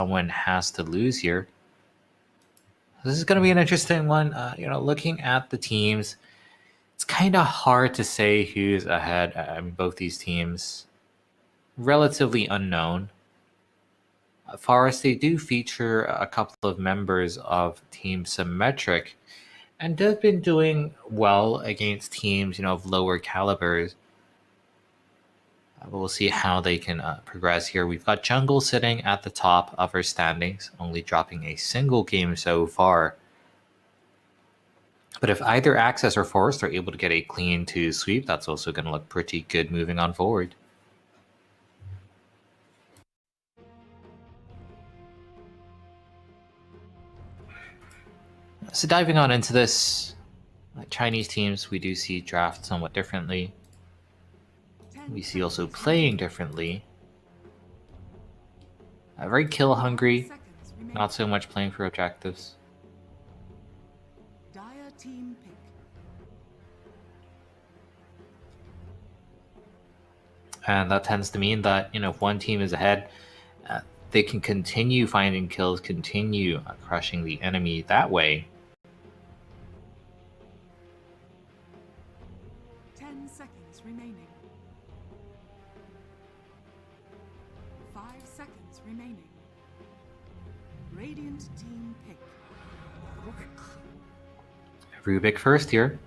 someone has to lose here. This is going to be an interesting one. Looking at the teams, it's kind of hard to say who's ahead. I mean, both these teams, relatively unknown. Forest, they do feature a couple of members of Team Symmetric, and they've been doing well against teams, of lower calibers. But we'll see how they can progress here. We've got Jungle sitting at the top of our standings, only dropping a single game so far. But if either Access or Forest are able to get a clean 2 sweep, that's also going to look pretty good moving on forward. So diving on into this, Chinese teams, we do see draft somewhat differently. We see also playing differently. Very kill hungry, not so much playing for objectives. And that tends to mean that, if one team is ahead, they can continue finding kills, continue crushing the enemy that way. 10 seconds remaining. 5 seconds remaining. Radiant team pick. Rubik first here.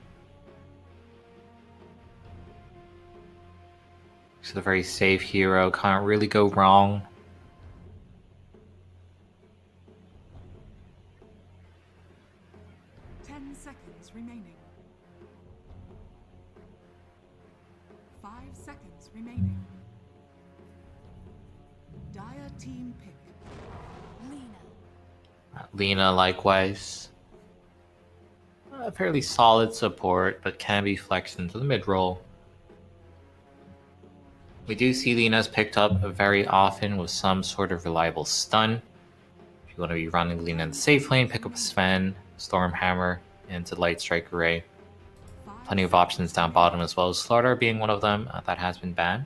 He's a very safe hero, can't really go wrong. Remaining. 5 seconds remaining. Dire team pick. Lina likewise. A fairly solid support, but can be flexed into the mid role. We do see Lina's picked up very often with some sort of reliable stun. If you want to be running Lina in the safe lane, pick up a Sven, Stormhammer into Light Strike Array. Plenty of options down bottom as well, Slaughter being one of them that has been banned.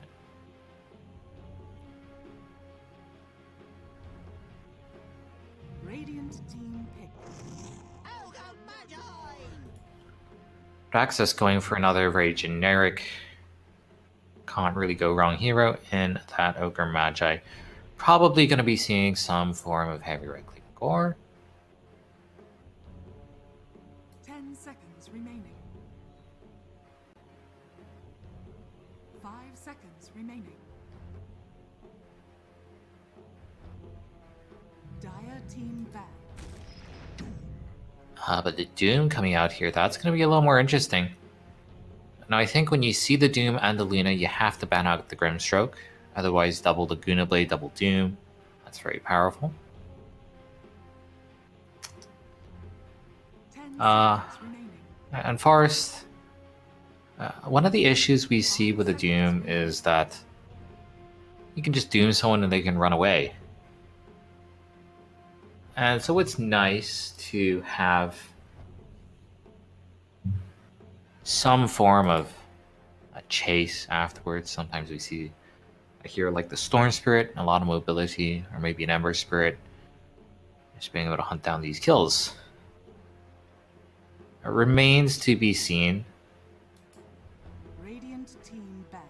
Radiant team pick. Access going for another very generic, can't really go wrong hero in that Ogre Magi. Probably going to be seeing some form of heavy right click core. 10 seconds remaining. 5 seconds remaining. Dire team back. But the Doom coming out here, that's going to be a little more interesting. Now, I think when you see the Doom and the Luna, you have to ban out the Grimstroke. Otherwise, double Laguna Blade, double Doom. That's very powerful. And Forest, one of the issues we see with the Doom is that you can just Doom someone and they can run away. And so it's nice to have some form of a chase afterwards. Sometimes we see a hero like the Storm Spirit, a lot of mobility, or maybe an Ember Spirit, just being able to hunt down these kills. It remains to be seen Radiant team back.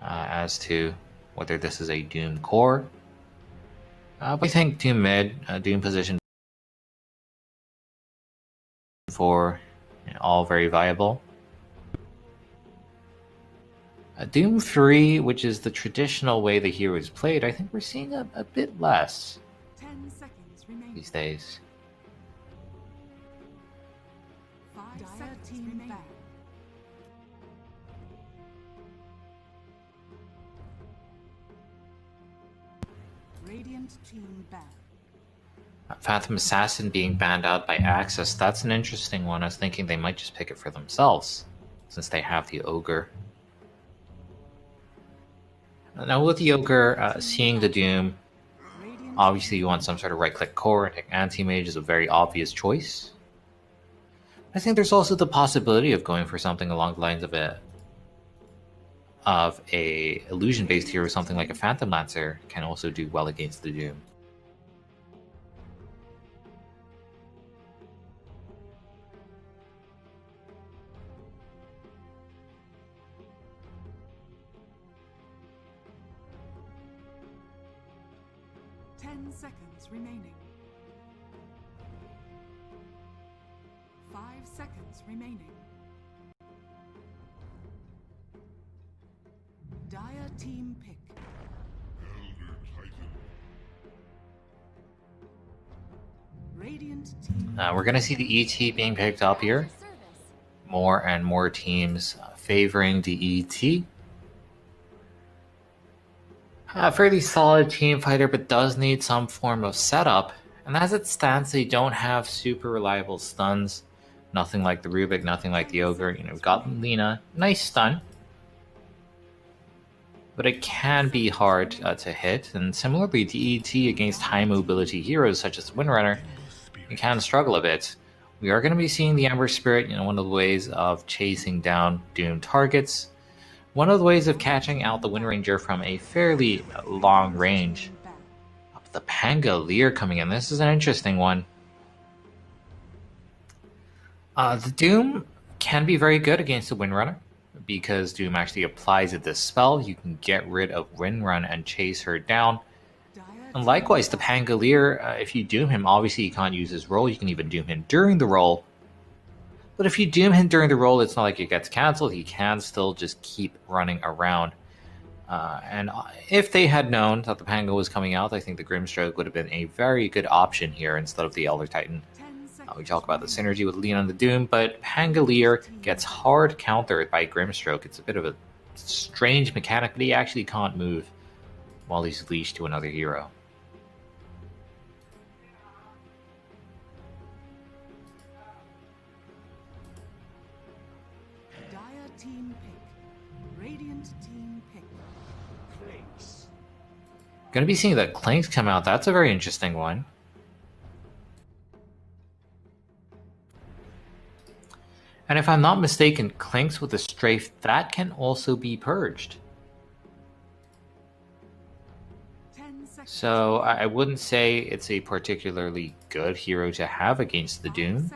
As to whether this is a Doom core. But I think Doom mid, Doom position 4, all very viable. Doom 3, which is the traditional way the hero is played, I think we're seeing a bit less 10 seconds remaining. these days. 5 seconds team back. Radiant team back. Phantom Assassin being banned out by Access, that's an interesting one. I was thinking they might just pick it for themselves, since they have the Ogre. Now with the Ogre, seeing the Doom, obviously you want some sort of right-click core, and Anti-Mage is a very obvious choice. I think there's also the possibility of going for something along the lines of a illusion-based hero, something like a Phantom Lancer can also do well against the Doom. 10 seconds remaining. 5 seconds remaining. Dire team pick. Radiant team. We're going to see the ET being picked up here. More and more teams favoring the ET. A fairly solid team fighter, but does need some form of setup. And as it stands, they don't have super reliable stuns. Nothing like the Rubik, nothing like the Ogre. You know, we've got Lina. Nice stun. But it can be hard to hit. And similarly, the ET against high mobility heroes such as Windrunner, it can struggle a bit. We are going to be seeing the Ember Spirit, you know, one of the ways of chasing down doomed targets. One of the ways of catching out the Wind Ranger from a fairly long range. The Pangolier coming in. This is an interesting one. The Doom can be very good against the Windrunner because Doom actually applies a Dispel. You can get rid of Windrun and chase her down. And likewise, the Pangolier, if you Doom him, obviously you can't use his roll. You can even Doom him during the roll. But if you Doom him during the roll, it's not like it gets cancelled. He can still just keep running around. And if they had known that the Pango was coming out, I think the Grimstroke would have been a very good option here instead of the Elder Titan. We talk about the synergy with Leon and the Doom, but Pangolier gets hard countered by Grimstroke. It's a bit of a strange mechanic, but he actually can't move while he's leashed to another hero. Dire team pick. Radiant team pick. Going to be seeing that Clanks come out. That's a very interesting one. And if I'm not mistaken, Clanks with a Strafe, that can also be purged. So I wouldn't say it's a particularly good hero to have against the Doom.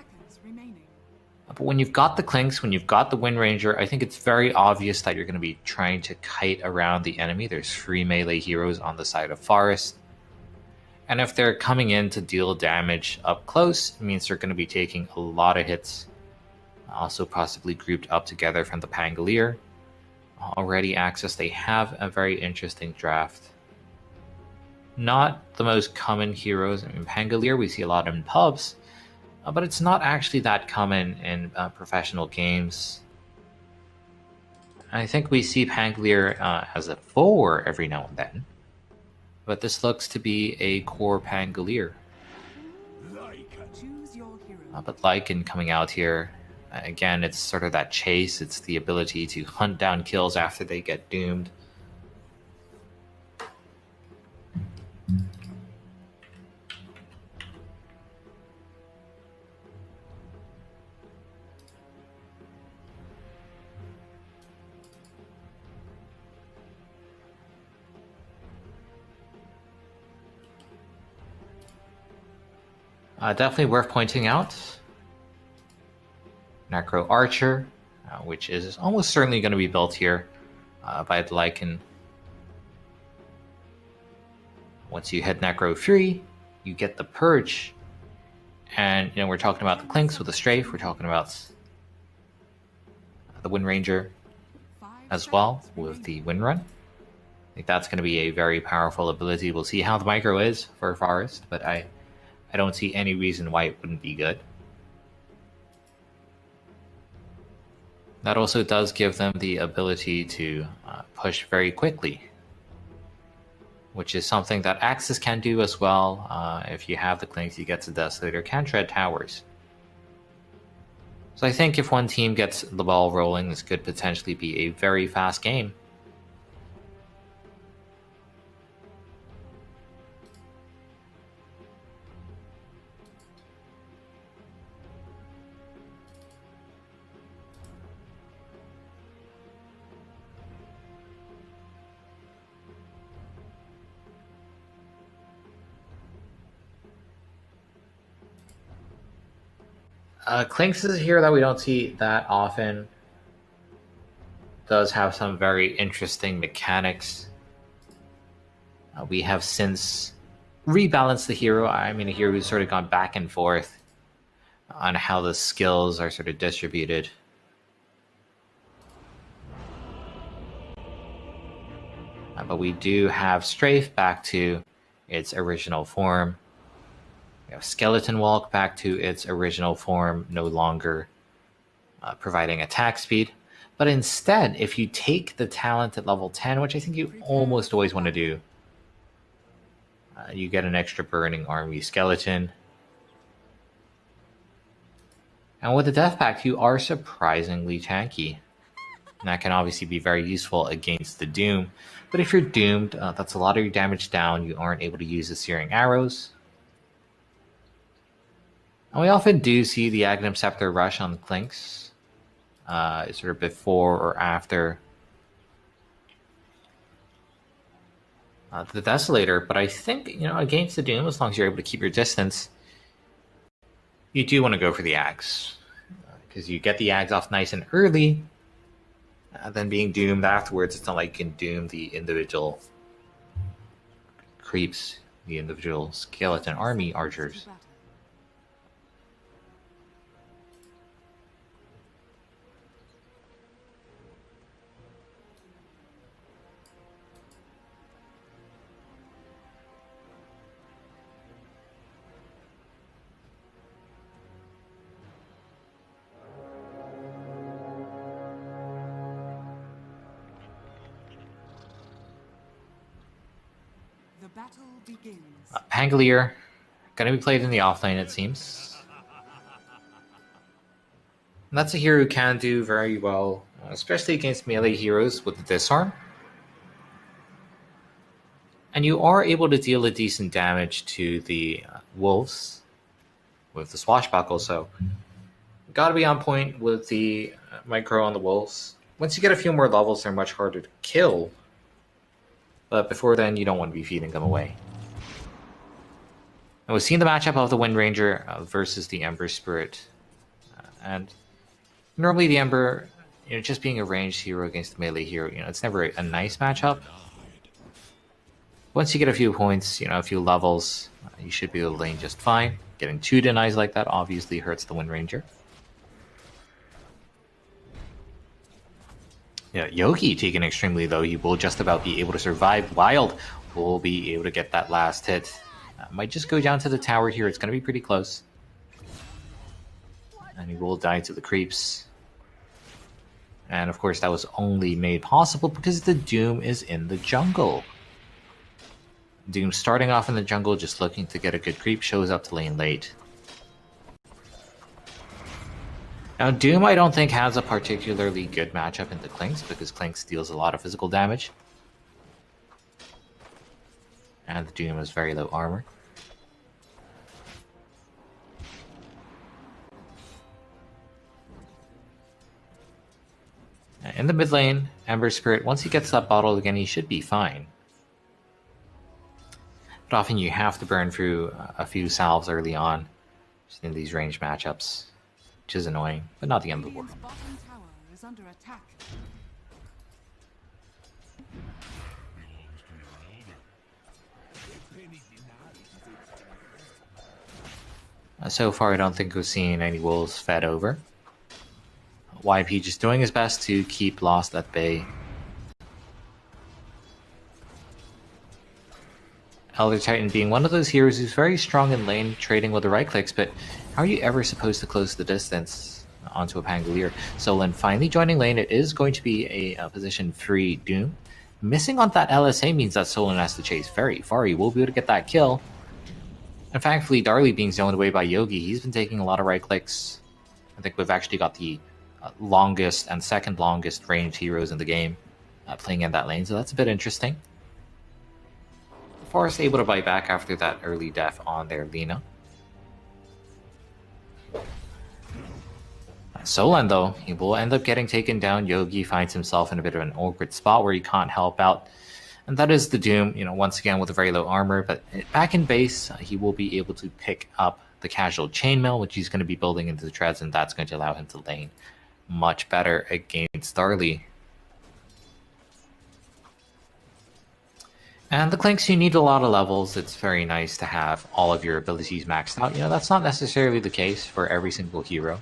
But when you've got the Clinks, when you've got the Wind Ranger, I think it's very obvious that you're going to be trying to kite around the enemy. There's 3 melee heroes on the side of Forest. And if they're coming in to deal damage up close, it means they're going to be taking a lot of hits. Also possibly grouped up together from the Pangolier. Already Axis, they have a very interesting draft. Not the most common heroes. I mean, Pangolier, we see a lot in pubs. But it's not actually that common in professional games. I think we see Pangolier as a 4 every now and then. But this looks to be a core Pangolier. But Lycan coming out here, again, it's sort of that chase. It's the ability to hunt down kills after they get doomed. Definitely worth pointing out. Necro Archer, which is almost certainly going to be built here by the Lycan. Once you hit Necro 3, you get the Purge. And, you know, we're talking about the Clinks with the Strafe. We're talking about the Wind Ranger as well with the Wind Run. I think that's going to be a very powerful ability. We'll see how the micro is for Forest, but I don't see any reason why it wouldn't be good. That also does give them the ability to push very quickly, which is something that Axis can do as well. If you have the Clinks, you get the Desolator, can tread towers. So I think if one team gets the ball rolling, this could potentially be a very fast game. Clinks is a hero that we don't see that often. Does have some very interesting mechanics. We have since rebalance the hero. I mean, a hero who's sort of gone back and forth on how the skills are sort of distributed. But we do have Strafe back to its original form. We have Skeleton Walk back to its original form, no longer providing attack speed. But instead, if you take the talent at level 10, which I think you almost always want to do, you get an extra Burning Army Skeleton. And with the Death Pact, you are surprisingly tanky. And that can obviously be very useful against the Doom. But if you're doomed, that's a lot of your damage down. You aren't able to use the Searing Arrows. And we often do see the Aghanim Scepter rush on the Clinks, sort of before or after the Desolator. But I think, against the Doom, as long as you're able to keep your distance, you do want to go for the Axe. Because you get the Axe off nice and early, then being doomed afterwards, it's not like you can doom the individual creeps, the individual skeleton army archers. The battle begins. Pangolier, going to be played in the offlane, it seems. And that's a hero who can do very well, especially against melee heroes with the Disarm. And you are able to deal a decent damage to the wolves with the Swashbuckle, so got to be on point with the micro on the wolves. Once you get a few more levels, they're much harder to kill. But before then, you don't want to be feeding them away. And we've seen the matchup of the Wind Ranger versus the Ember Spirit. And normally the Ember, just being a ranged hero against the melee hero, it's never a nice matchup. Once you get a few points, a few levels, you should be able to lane just fine. Getting 2 denies like that obviously hurts the Wind Ranger. Yeah, Yogi taken extremely low. He will just about be able to survive. Wild will be able to get that last hit. Might just go down to the tower here. It's going to be pretty close. And he will die to the creeps. And of course that was only made possible because the Doom is in the jungle. Doom starting off in the jungle, just looking to get a good creep, shows up to lane late. Now, Doom, I don't think, has a particularly good matchup into Clinks, because Clinks deals a lot of physical damage. And the Doom has very low armor. In the mid lane, Ember Spirit, once he gets that bottle again, he should be fine. But often you have to burn through a few salves early on in these ranged matchups, which is annoying, but not the end of the world. Bottom tower is under attack. So far, I don't think we've seen any wolves fed over. YP just doing his best to keep Lost at bay. Elder Titan being one of those heroes who's very strong in lane, trading with the right clicks, but how are you ever supposed to close the distance onto a Pangolier? Solon finally joining lane. It is going to be a position-free Doom. Missing on that LSA means that Solon has to chase very far. He will be able to get that kill. And thankfully, Darley being zoned away by Yogi, he's been taking a lot of right clicks. I think we've actually got the longest and second longest ranged heroes in the game playing in that lane, so that's a bit interesting. Forest able to bite back after that early death on their Lina. Solan, though, he will end up getting taken down. Yogi finds himself in a bit of an awkward spot where he can't help out. And that is the Doom, once again with a very low armor. But back in base, he will be able to pick up the casual chainmail, which he's going to be building into the treads, and that's going to allow him to lane much better against Darley. And the Clinks, you need a lot of levels. It's very nice to have all of your abilities maxed out. That's not necessarily the case for every single hero.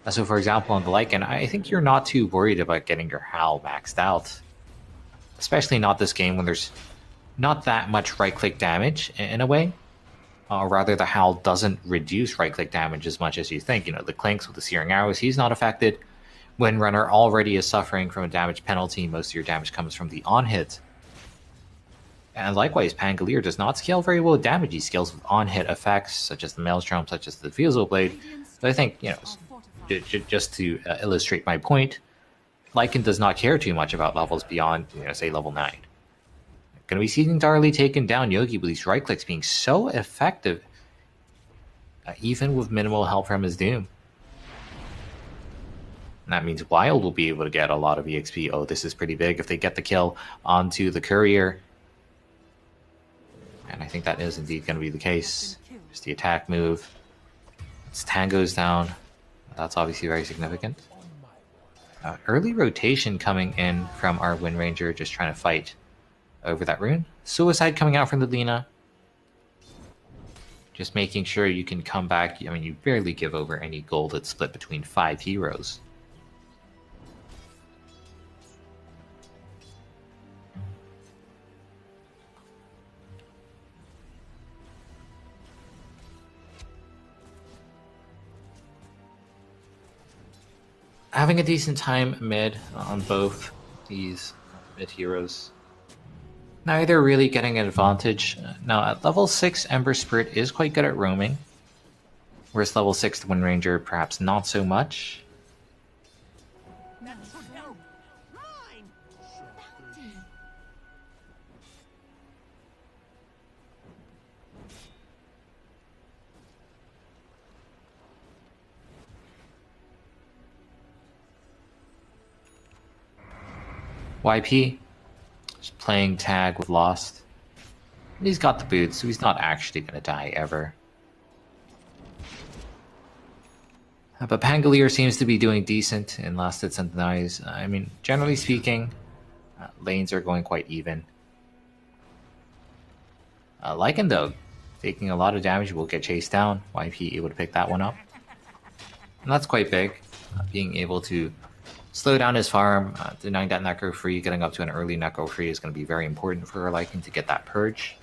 So for example, on the Lycan, I think you're not too worried about getting your Howl maxed out. Especially not this game when there's not that much right-click damage in a way. Or rather, the Howl doesn't reduce right-click damage as much as you think. The Clinks with the Searing Arrows, he's not affected. Windrunner already is suffering from a damage penalty. Most of your damage comes from the on-hit. And likewise, Pangolier does not scale very well with damage. He scales with on-hit effects, such as the Maelstrom, such as the Fusil Blade. But I think, just to illustrate my point, Lycan does not care too much about levels beyond, say, level 9. Going to be seeing Darley taken down Yogi with these right-clicks being so effective, even with minimal help from his Doom. And that means Wild will be able to get a lot of EXP. Oh, this is pretty big if they get the kill onto the Courier. And I think that is indeed going to be the case. Just the attack move. Its Tango's down. That's obviously very significant. Early rotation coming in from our Wind Ranger, just trying to fight over that rune. Suicide coming out from the Lina. Just making sure you can come back. I mean, you barely give over any gold that's split between 5 heroes. Having a decent time mid on both these mid heroes. Neither really getting an advantage. Now at level 6, Ember Spirit is quite good at roaming. Whereas level 6, the Wind Ranger, perhaps not so much. YP, just playing tag with Lost. And he's got the boots, so he's not actually going to die ever. But Pangolier seems to be doing decent in last hits and denies. I mean, generally speaking, lanes are going quite even. Lycan, though, taking a lot of damage, will get chased down. YP able to pick that one up. And that's quite big. Being able to slow down his farm, denying that Necro free, getting up to an early Necro free is going to be very important for Lycan to get that purge.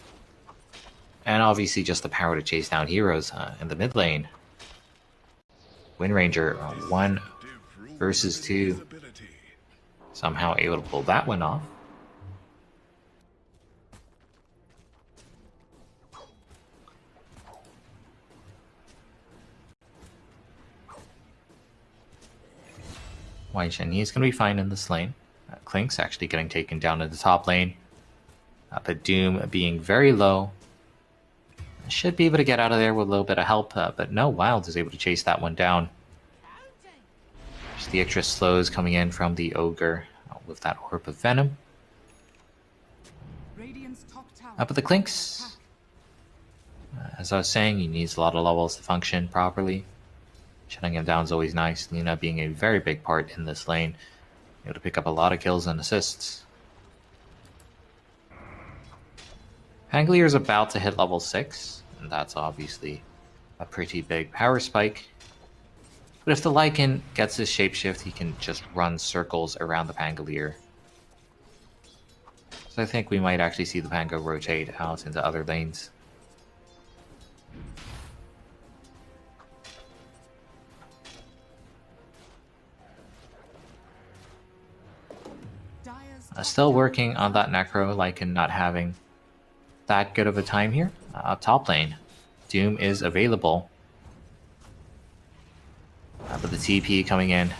And obviously just the power to chase down heroes in the mid lane. Wind Ranger 1 versus 2. Somehow able to pull that one off. Wai Shen, he's going to be fine in this lane. Klink's actually getting taken down in the top lane. But Doom being very low. Should be able to get out of there with a little bit of help. But no, Wild is able to chase that one down. Just the extra slows coming in from the Ogre with that Orb of Venom. But the Klinks, as I was saying, he needs a lot of levels to function properly. Shutting him down is always nice. Lina being a very big part in this lane. Able to pick up a lot of kills and assists. Pangolier is about to hit level 6, and that's obviously a pretty big power spike. But if the Lycan gets his shapeshift, he can just run circles around the Pangolier. So I think we might actually see the Pango rotate out into other lanes. Still working on that Necro, Lycan not having that good of a time here. Up top lane, Doom is available. But the TP coming in.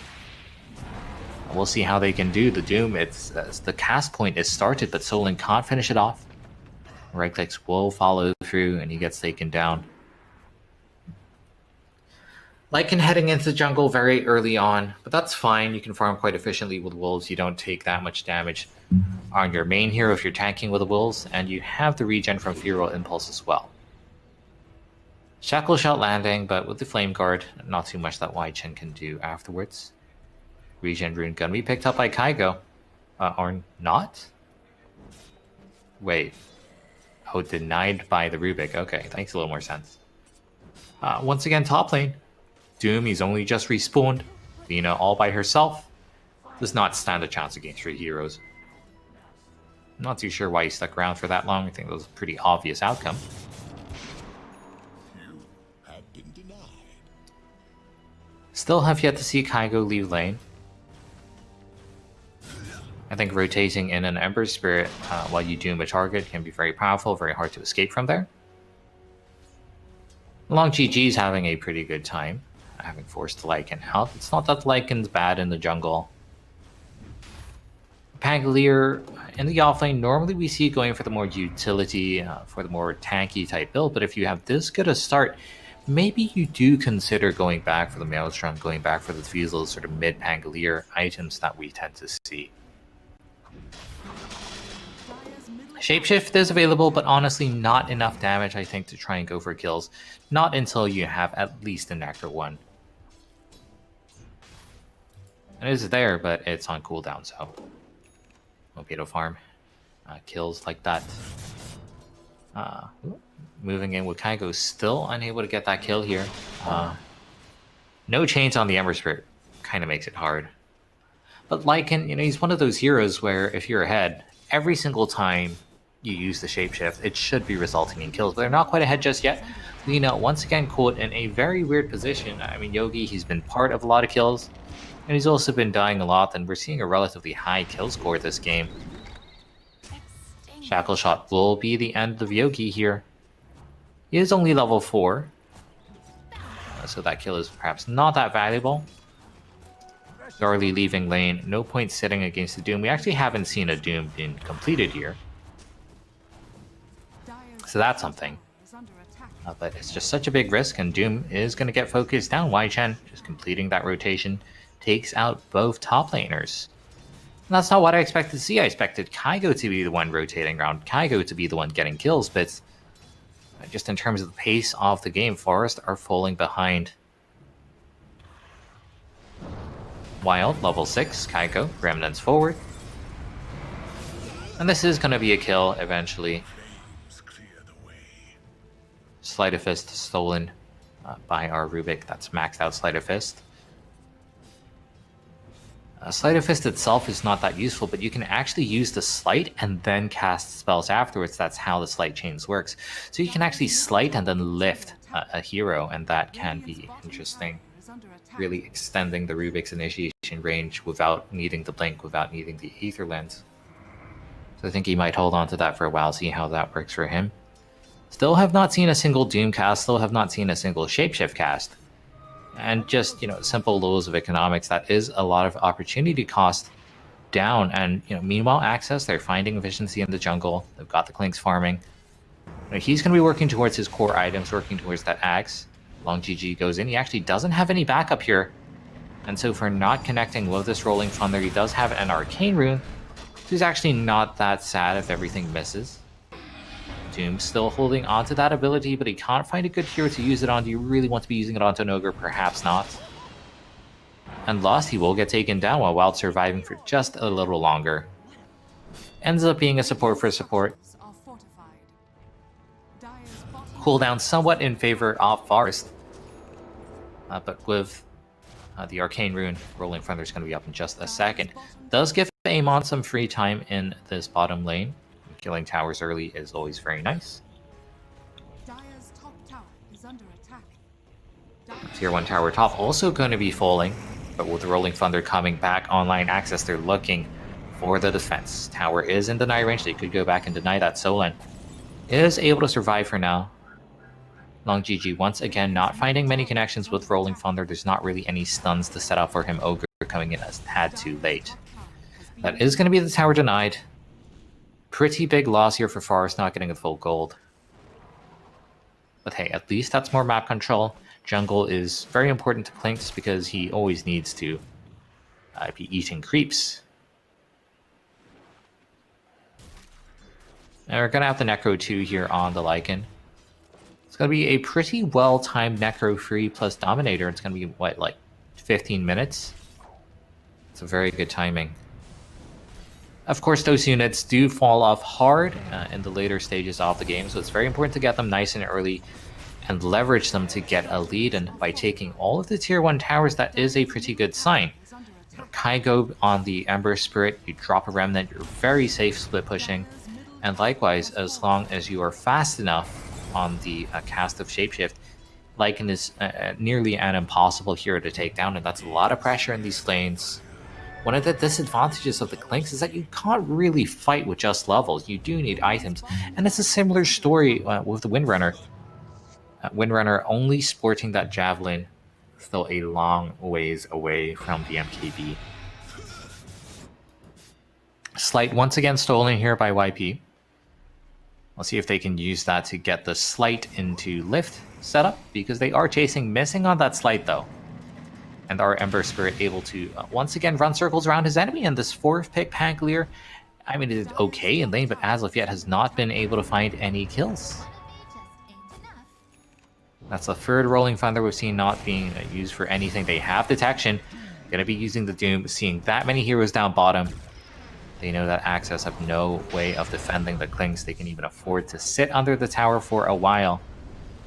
We'll see how they can do. The Doom, it's the cast point is started, but Solon can't finish it off. Right clicks will follow through, and he gets taken down. Lycan heading into the jungle very early on, but that's fine. You can farm quite efficiently with wolves. You don't take that much damage on your main hero if you're tanking with the wolves, and you have the regen from Feral Impulse as well. Shackle Shot landing, but with the Flame Guard, not too much that Wai Chen can do afterwards. Regen Rune gonna be picked up by Kaigo. Or not? Wait. Oh, denied by the Rubik. Okay, that makes a little more sense. Once again, top lane. Doom, he's only just respawned. Lina all by herself. Does not stand a chance against three heroes. I'm not too sure why he stuck around for that long. I think that was a pretty obvious outcome. Still have yet to see Kaigo leave lane. I think rotating in an Ember Spirit while you doom a target can be very powerful, very hard to escape from there. Long GG's having a pretty good time, having forced the Lycan out. It's not that Lycan's bad in the jungle. Pangolier in the offlane, normally we see going for the more utility, for the more tanky type build, but if you have this good a start, maybe you do consider going back for the Maelstrom, going back for the Fusel, sort of mid-Pangolier items that we tend to see. Shapeshift is available, but honestly not enough damage, I think, to try and go for kills. Not until you have at least a Necro 1. It is there, but it's on cooldown, so... Mobeto farm. Kills like that. Moving in with Kaigo, still unable to get that kill here. No chains on the Ember Spirit. Kind of makes it hard. But Lycan, he's one of those heroes where if you're ahead, every single time you use the shapeshift, it should be resulting in kills, but they're not quite ahead just yet. Lina, once again, caught in a very weird position. I mean, Yogi, he's been part of a lot of kills, and he's also been dying a lot, and we're seeing a relatively high kill score this game. Shackle Shot will be the end of Yogi here. He is only level 4, so that kill is perhaps not that valuable. Darley leaving lane, no point sitting against the Doom. We actually haven't seen a Doom being completed here. So that's something. But it's just such a big risk, and Doom is going to get focused down. Wai-Chen just completing that rotation, takes out both top laners. And that's not what I expected to see. I expected Kaigo to be the one rotating around, Kaigo to be the one getting kills, but just in terms of the pace of the game, Forest are falling behind. Wild, level 6, Kaigo, Remnants forward. And this is going to be a kill eventually. Sleight of Fist stolen by our Rubik. That's maxed out Sleight of Fist. Sleight of Fist itself is not that useful, but you can actually use the Sleight and then cast spells afterwards. That's how the Sleight chains works. So you can actually Sleight and then lift a hero, and that can be interesting. Really extending the Rubik's initiation range without needing the Blink, without needing the Aether Lens. So I think he might hold on to that for a while, see how that works for him. Still have not seen a single Doom cast, still have not seen a single Shapeshift cast. And just, simple laws of economics, that is a lot of opportunity cost down. And, meanwhile, Access, they're finding efficiency in the jungle. They've got the Clinks farming. He's going to be working towards his core items, working towards that Axe. Long GG goes in. He actually doesn't have any backup here. And so for not connecting with this Rolling Thunder, he does have an Arcane Rune. So he's actually not that sad if everything misses. Doom still holding onto that ability, but he can't find a good hero to use it on. Do you really want to be using it onto an Ogre? Perhaps not. And Lost, he will get taken down while Wild surviving for just a little longer. Ends up being a support for support. Cooldown somewhat in favor of Forest. But with the Arcane Rune, Rolling Thunder is going to be up in just a second. Does give Amon some free time in this bottom lane. Killing towers early is always very nice. Tier 1 tower top also going to be falling, but with the Rolling Thunder coming back online, Access, they're looking for the defense. Tower is in deny range, they could go back and deny that. Solan is able to survive for now. Long GG once again not finding many connections with Rolling Thunder. There's not really any stuns to set up for him. Ogre coming in a tad too late. That is going to be the tower denied. Pretty big loss here for Forest, not getting a full gold. But hey, at least that's more map control. Jungle is very important to Clinks because he always needs to be eating creeps. And we're going to have the Necro 2 here on the Lycan. It's going to be a pretty well-timed Necro 3 plus Dominator. It's going to be, what, like 15 minutes? It's a very good timing. Of course, those units do fall off hard in the later stages of the game, so it's very important to get them nice and early and leverage them to get a lead. And by taking all of the tier 1 towers, that is a pretty good sign. Kaigo on the Ember Spirit, you drop a Remnant, you're very safe split pushing. And likewise, as long as you are fast enough on the cast of Shapeshift, Lycan is nearly an impossible hero to take down, and that's a lot of pressure in these lanes. One of the disadvantages of the Clinks is that you can't really fight with just levels. You do need items, and it's a similar story with the Windrunner. Windrunner only sporting that Javelin, still a long ways away from the MKB. Slight once again stolen here by YP. We'll see if they can use that to get the Slight into lift setup, because they are chasing, missing on that Slight though. And our Ember Spirit able to once again run circles around his enemy, and this 4th pick Pangolier, I mean, it did okay in lane, but as of yet has not been able to find any kills. That's the 3rd Rolling Thunder we've seen not being used for anything. They have detection, gonna be using the Doom, seeing that many heroes down bottom. They know that Access have no way of defending the Clinks. They can even afford to sit under the tower for a while.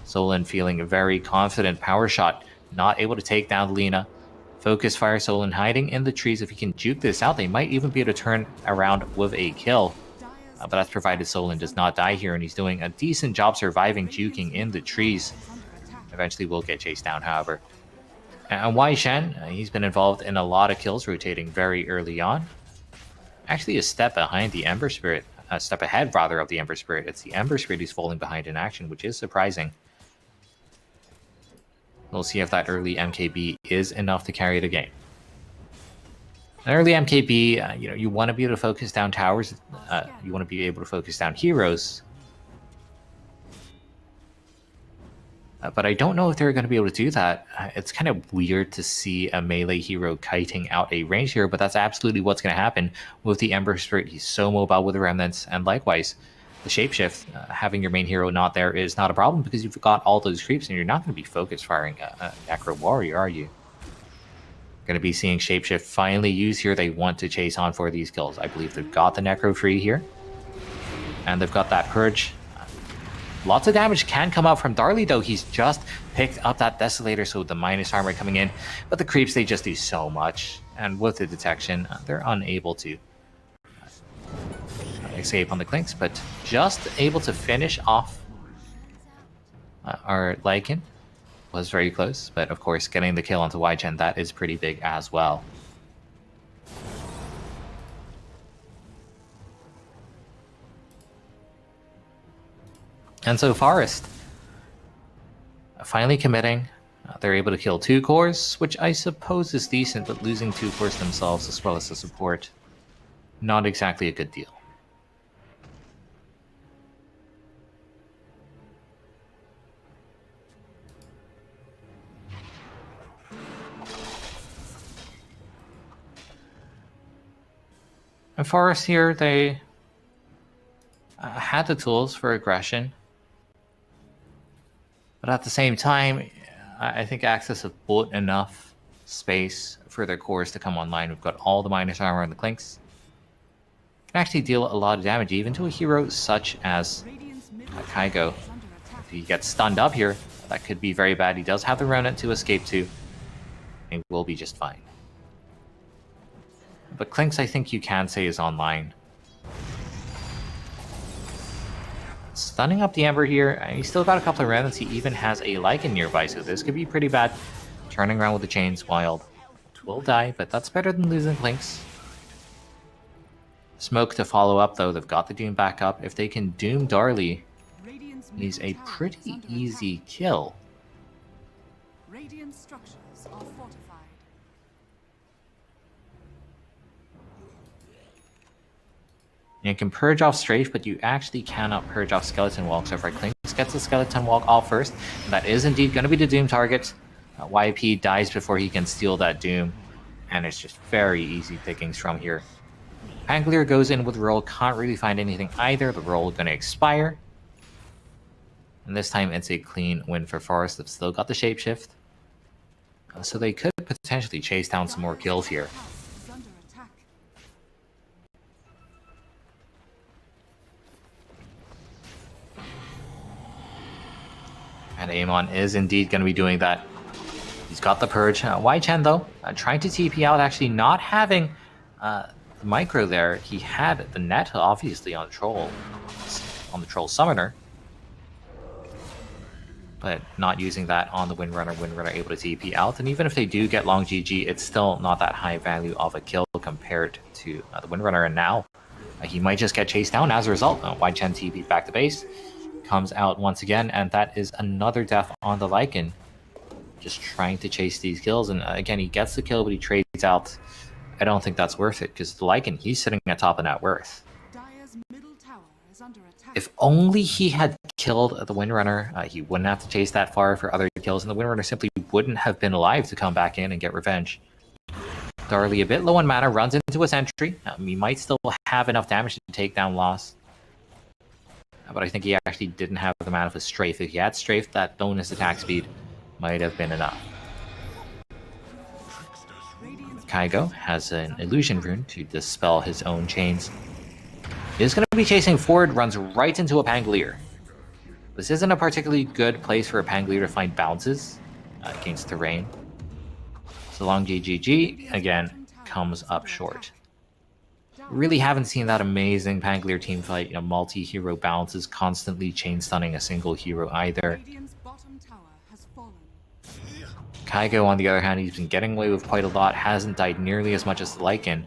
Solon feeling very confident. Power shot, not able to take down Lina. Focus fire, Solon hiding in the trees. If he can juke this out, they might even be able to turn around with a kill. But that's provided Solon does not die here, and he's doing a decent job surviving juking in the trees. Eventually will get chased down, however. And Wei Shen, he's been involved in a lot of kills, rotating very early on. Actually a step behind the Ember Spirit, a step ahead rather of the Ember Spirit. It's the Ember Spirit who's falling behind in action, which is surprising. We'll see if that early MKB is enough to carry the game. An early MKB, you want to be able to focus down towers. You want to be able to focus down heroes. But I don't know if they're going to be able to do that. It's kind of weird to see a melee hero kiting out a range hero, but that's absolutely what's going to happen with the Ember Spirit. He's so mobile with the Remnants, and likewise, the Shapeshift, having your main hero not there is not a problem because you've got all those creeps, and you're not going to be focus firing a Necro Warrior, are you? Going to be seeing Shapeshift finally use here. They want to chase on for these kills. I believe they've got the Necro free here, and they've got that Purge. Lots of damage can come out from Darley, though. He's just picked up that Desolator, so the minus armor coming in. But the creeps, they just do so much. And with the detection, they're unable to escape on the Clinks, but just able to finish off our Lycan. Was very close, but of course, getting the kill onto YGen, that is pretty big as well. And so Forest, finally committing. They're able to kill 2 cores, which I suppose is decent, but losing 2 cores themselves as well as the support, not exactly a good deal. And Forest here, they had the tools for aggression. But at the same time, I think Access have bought enough space for their cores to come online. We've got all the minus armor and the Clinks. Can actually deal a lot of damage, even to a hero such as Kaigo. If he gets stunned up here, that could be very bad. He does have the Remnant to escape to. He will be just fine. But Clinks, I think you can say, is online. Stunning up the Ember here. He's still got a couple of Remnants. He even has a Lycan nearby, so this could be pretty bad. Turning around with the chains, Wild will die, but that's better than losing Clinks. Smoke to follow up, though. They've got the Doom back up. If they can Doom Darley, he's a pretty easy kill. Radiant structures are fortified. You can purge off Strafe, but you actually cannot purge off Skeleton Walk. So if our Clinks gets the Skeleton Walk off first, and that is indeed going to be the Doom target. YP dies before he can steal that Doom, and it's just very easy pickings from here. Pangolier goes in with roll, can't really find anything either. The roll is going to expire. And this time it's a clean win for Forest. They've still got the Shapeshift. So they could potentially chase down some more kills here. And Amon is indeed going to be doing that. He's got the Purge. Wai Chen, though, trying to TP out, actually not having the micro there. He had the net, obviously, on the Troll Summoner. But not using that on the Windrunner. Windrunner able to TP out. And even if they do get long GG, it's still not that high value of a kill compared to the Windrunner. And now he might just get chased down as a result. Wai Chen TP back to base. Comes out once again, and that is another death on the Lycan. Just trying to chase these kills, and again, he gets the kill, but he trades out. I don't think that's worth it, because the Lycan, he's sitting at top of net worth. If only he had killed the Windrunner, he wouldn't have to chase that far for other kills, and the Windrunner simply wouldn't have been alive to come back in and get revenge. Darley, a bit low on mana, runs into a sentry. He might still have enough damage to take down Lost. But I think he actually didn't have the mana for Strafe. If he had Strafe, that bonus attack speed might have been enough. Kaigo has an illusion rune to dispel his own chains. He's going to be chasing forward, runs right into a Pangolier. This isn't a particularly good place for a Pangolier to find bounces against terrain. So long GGG, again, comes up short. Really haven't seen that amazing Pangolier team fight, multi-hero bounces, constantly chain stunning a single hero either. Kaigo, on the other hand, he's been getting away with quite a lot, hasn't died nearly as much as the Lycan.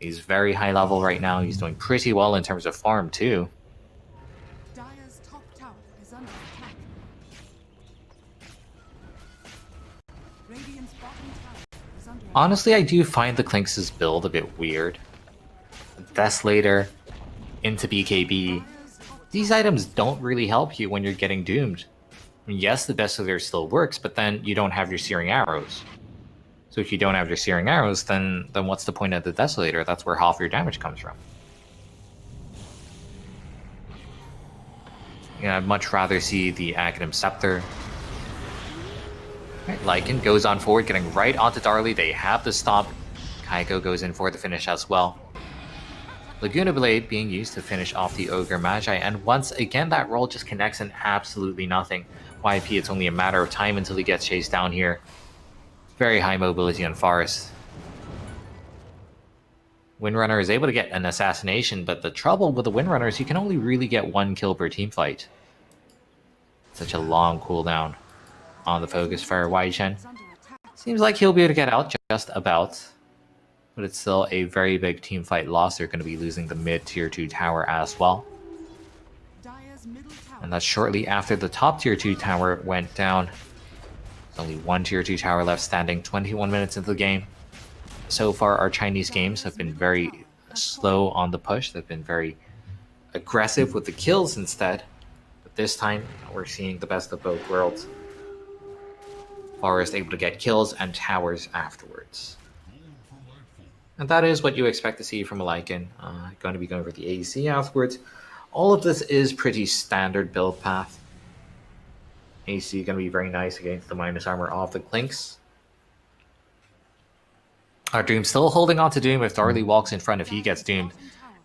He's very high level right now, he's doing pretty well in terms of farm too. Dire's top tower is under attack. Radiant's bottom tower is under attack. Honestly, I do find the Clinks' build a bit weird. Desolator into BKB. These items don't really help you when you're getting doomed. I mean, yes, the Desolator still works, but then you don't have your Searing Arrows. So if you don't have your Searing Arrows, then what's the point of the Desolator? That's where half your damage comes from. I'd much rather see the Aghanim Scepter. Right, Lycan goes on forward, getting right onto Darley. They have the stop. Kaigo goes in for the finish as well. Laguna Blade being used to finish off the Ogre Magi, and once again that roll just connects in absolutely nothing. YP, it's only a matter of time until he gets chased down here. Very high mobility on Forest. Windrunner is able to get an assassination, but the trouble with the Windrunner is you can only really get one kill per team fight. Such a long cooldown on the focus fire. Wai Chen seems like he'll be able to get out just about, but it's still a very big team fight loss. They're going to be losing the mid tier 2 tower as well. And that's shortly after the top tier 2 tower went down. There's only one tier 2 tower left standing, 21 minutes into the game. So far, our Chinese games have been very slow on the push. They've been very aggressive with the kills instead. But this time, we're seeing the best of both worlds. Forest able to get kills and towers afterwards. And that is what you expect to see from a Lycan. Going to be going for the AC afterwards. All of this is pretty standard build path. AC going to be very nice against the minus armor of the Clinks. Our Doom still holding on to Doom. If Darley walks in front, if he gets doomed,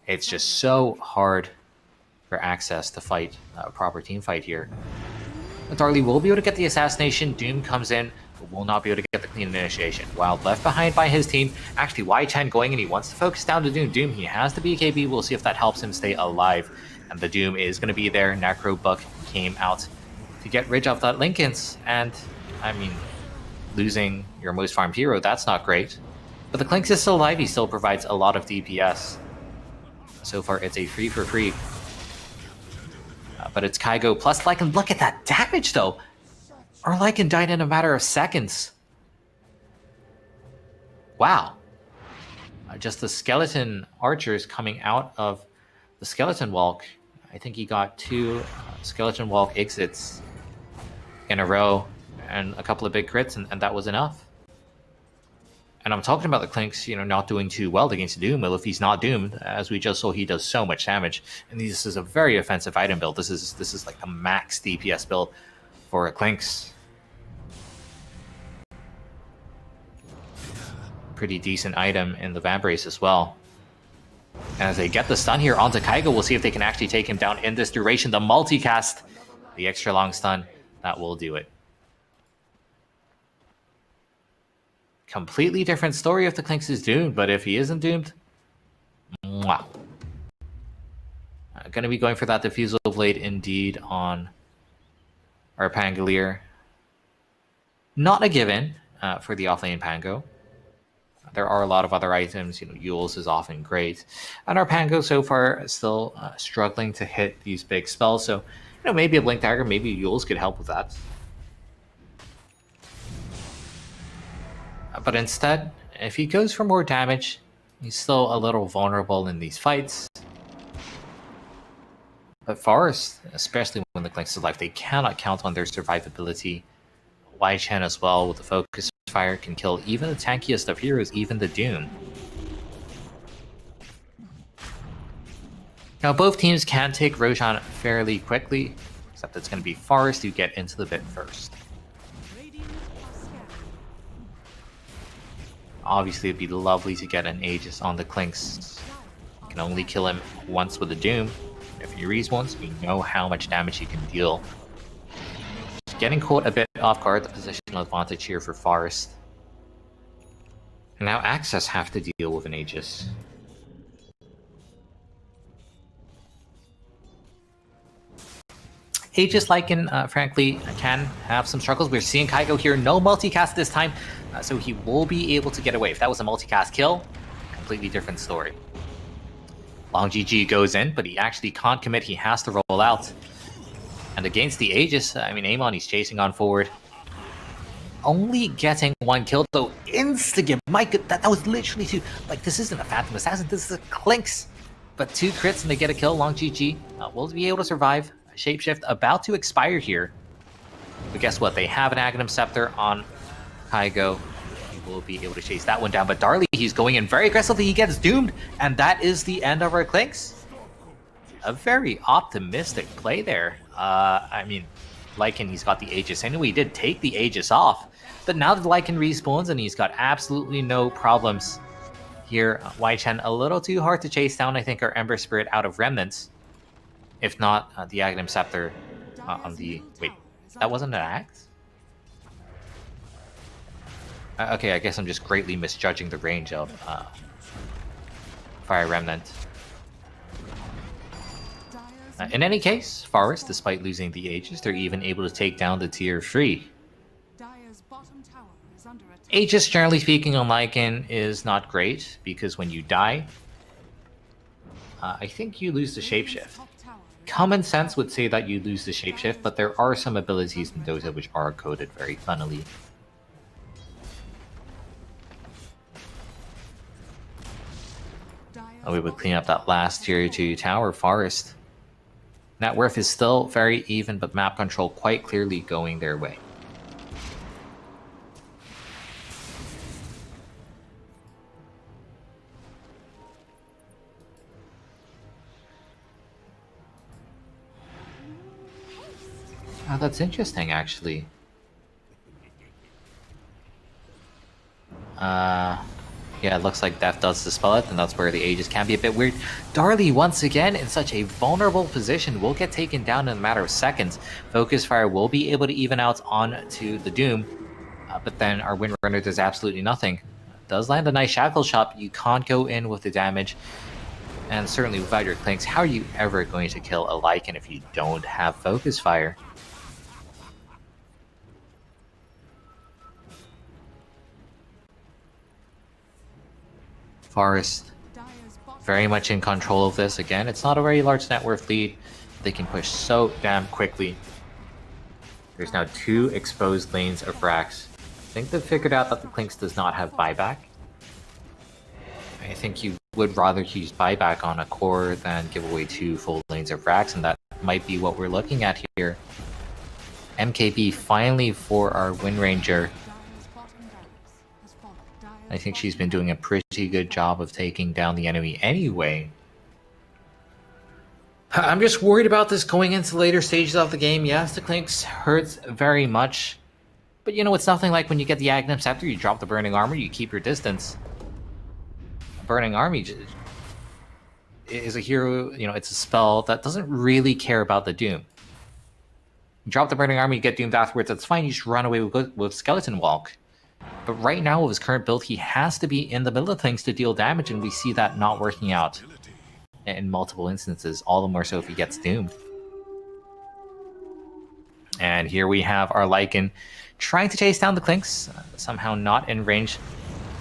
it's just so hard for Access to fight a proper team fight here. But Darley will be able to get the assassination. Doom comes in, but will not be able to get the clean initiation. Wild left behind by his team. Actually, Wai Chen going and he wants to focus down to Doom. Doom, he has the BKB. We'll see if that helps him stay alive. And the Doom is going to be there. Necro Buck came out to get rid of that Linken's. And, I mean, losing your most farmed hero, that's not great. But the Clinks is still alive. He still provides a lot of DPS. So far, it's a free for free. But it's Kaigo plus Lycan. Look at that damage, though. Our Lycan died in a matter of seconds. Wow. Just the skeleton archers coming out of the skeleton walk. I think he got 2 skeleton walk exits in a row and a couple of big crits, and that was enough. And I'm talking about the Clinks, not doing too well against Doom. Well, if he's not doomed, as we just saw, he does so much damage. And this is a very offensive item build. This is like a max DPS build for a Clinks. Pretty decent item in the Vambrace as well. And as they get the stun here onto Kaigo, we'll see if they can actually take him down in this duration. The multicast The extra long stun, that will do it. Completely different story if the Clinks is doomed, but if he isn't doomed, mwah. Going to be going for that Diffusal Blade indeed on our Pangolier. Not a given for the offlane Pango. There are a lot of other items. Yule's is often great. And our Pango so far is still struggling to hit these big spells. So, maybe a Blink Dagger, maybe Yule's could help with that. But instead, if he goes for more damage, he's still a little vulnerable in these fights. But Forest, especially when the Clinks is alive, they cannot count on their survivability. Wai Chen as well with the focus fire can kill even the tankiest of heroes, even the Doom. Now both teams can take Roshan fairly quickly, except it's going to be Forest who get into the bit first. Obviously it'd be lovely to get an Aegis on the Clinks. You can only kill him once with the Doom. If he respawns, we know how much damage he can deal. Getting caught a bit off guard, the positional advantage here for Forest. And now Access have to deal with an Aegis. Aegis Lycan, frankly, can have some struggles. We're seeing Kygo here, no multicast this time, so he will be able to get away. If that was a multicast kill, completely different story. Long GG goes in, but he actually can't commit. He has to roll out. And against the Aegis, Amon, he's chasing on forward. Only getting one kill, though. Insta-give. My god, that was literally two. Like, this isn't a Phantom Assassin, this is a Clinks. But 2 crits and they get a kill. Long GG. Will be able to survive. Shapeshift about to expire here. But guess what? They have an Aghanim Scepter on Kygo. He will be able to chase that one down. But Darley, he's going in very aggressively. He gets doomed. And that is the end of our Clinks. A very optimistic play there. Lycan, he's got the Aegis. Anyway, he did take the Aegis off. But now that Lycan respawns and he's got absolutely no problems here. Wai Chen a little too hard to chase down, I think, our Ember Spirit out of Remnants. If not, the Aghanim Scepter on the... Wait, that wasn't an axe? Okay, I guess I'm just greatly misjudging the range of Fire Remnant. In any case, Forest, despite losing the Aegis, they're even able to take down the tier 3. Aegis, generally speaking, on Lycan is not great, because when you die, I think you lose the Shapeshift. Common sense would say that you lose the Shapeshift, but there are some abilities in Dota which are coded very funnily. We would clean up that last tier 2 tower. Forest. Net worth is still very even, but map control quite clearly going their way. Oh, that's interesting, actually. Yeah, it looks like Death does dispel it, and that's where the Aegis can be a bit weird. Darley, once again, in such a vulnerable position, will get taken down in a matter of seconds. Focus Fire will be able to even out onto the Doom, but then our Windrunner does absolutely nothing. Does land a nice Shackle Shot, but you can't go in with the damage. And certainly without your Clinks, how are you ever going to kill a Lycan if you don't have Focus Fire? Forest very much in control of this. Again, it's not a very large net worth lead. They can push so damn quickly. There's now 2 exposed lanes of Rax. I think they've figured out that the Clinks does not have buyback. I think you would rather use buyback on a core than give away 2 full lanes of Rax, and that might be what we're looking at here. MKB finally for our Wind Ranger. I think she's been doing a pretty good job of taking down the enemy anyway. I'm just worried about this going into later stages of the game. Yes, the Clinks hurts very much. But it's nothing like when you get the Aghanim Scepter, you drop the Burning Armor, you keep your distance. Burning Army is a hero, it's a spell that doesn't really care about the Doom. You drop the Burning Army, you get doomed afterwards, that's fine, you just run away with Skeleton Walk. But right now, with his current build, he has to be in the middle of things to deal damage, and we see that not working out in multiple instances, all the more so if he gets doomed. And here we have our Lycan trying to chase down the Clinks, somehow not in range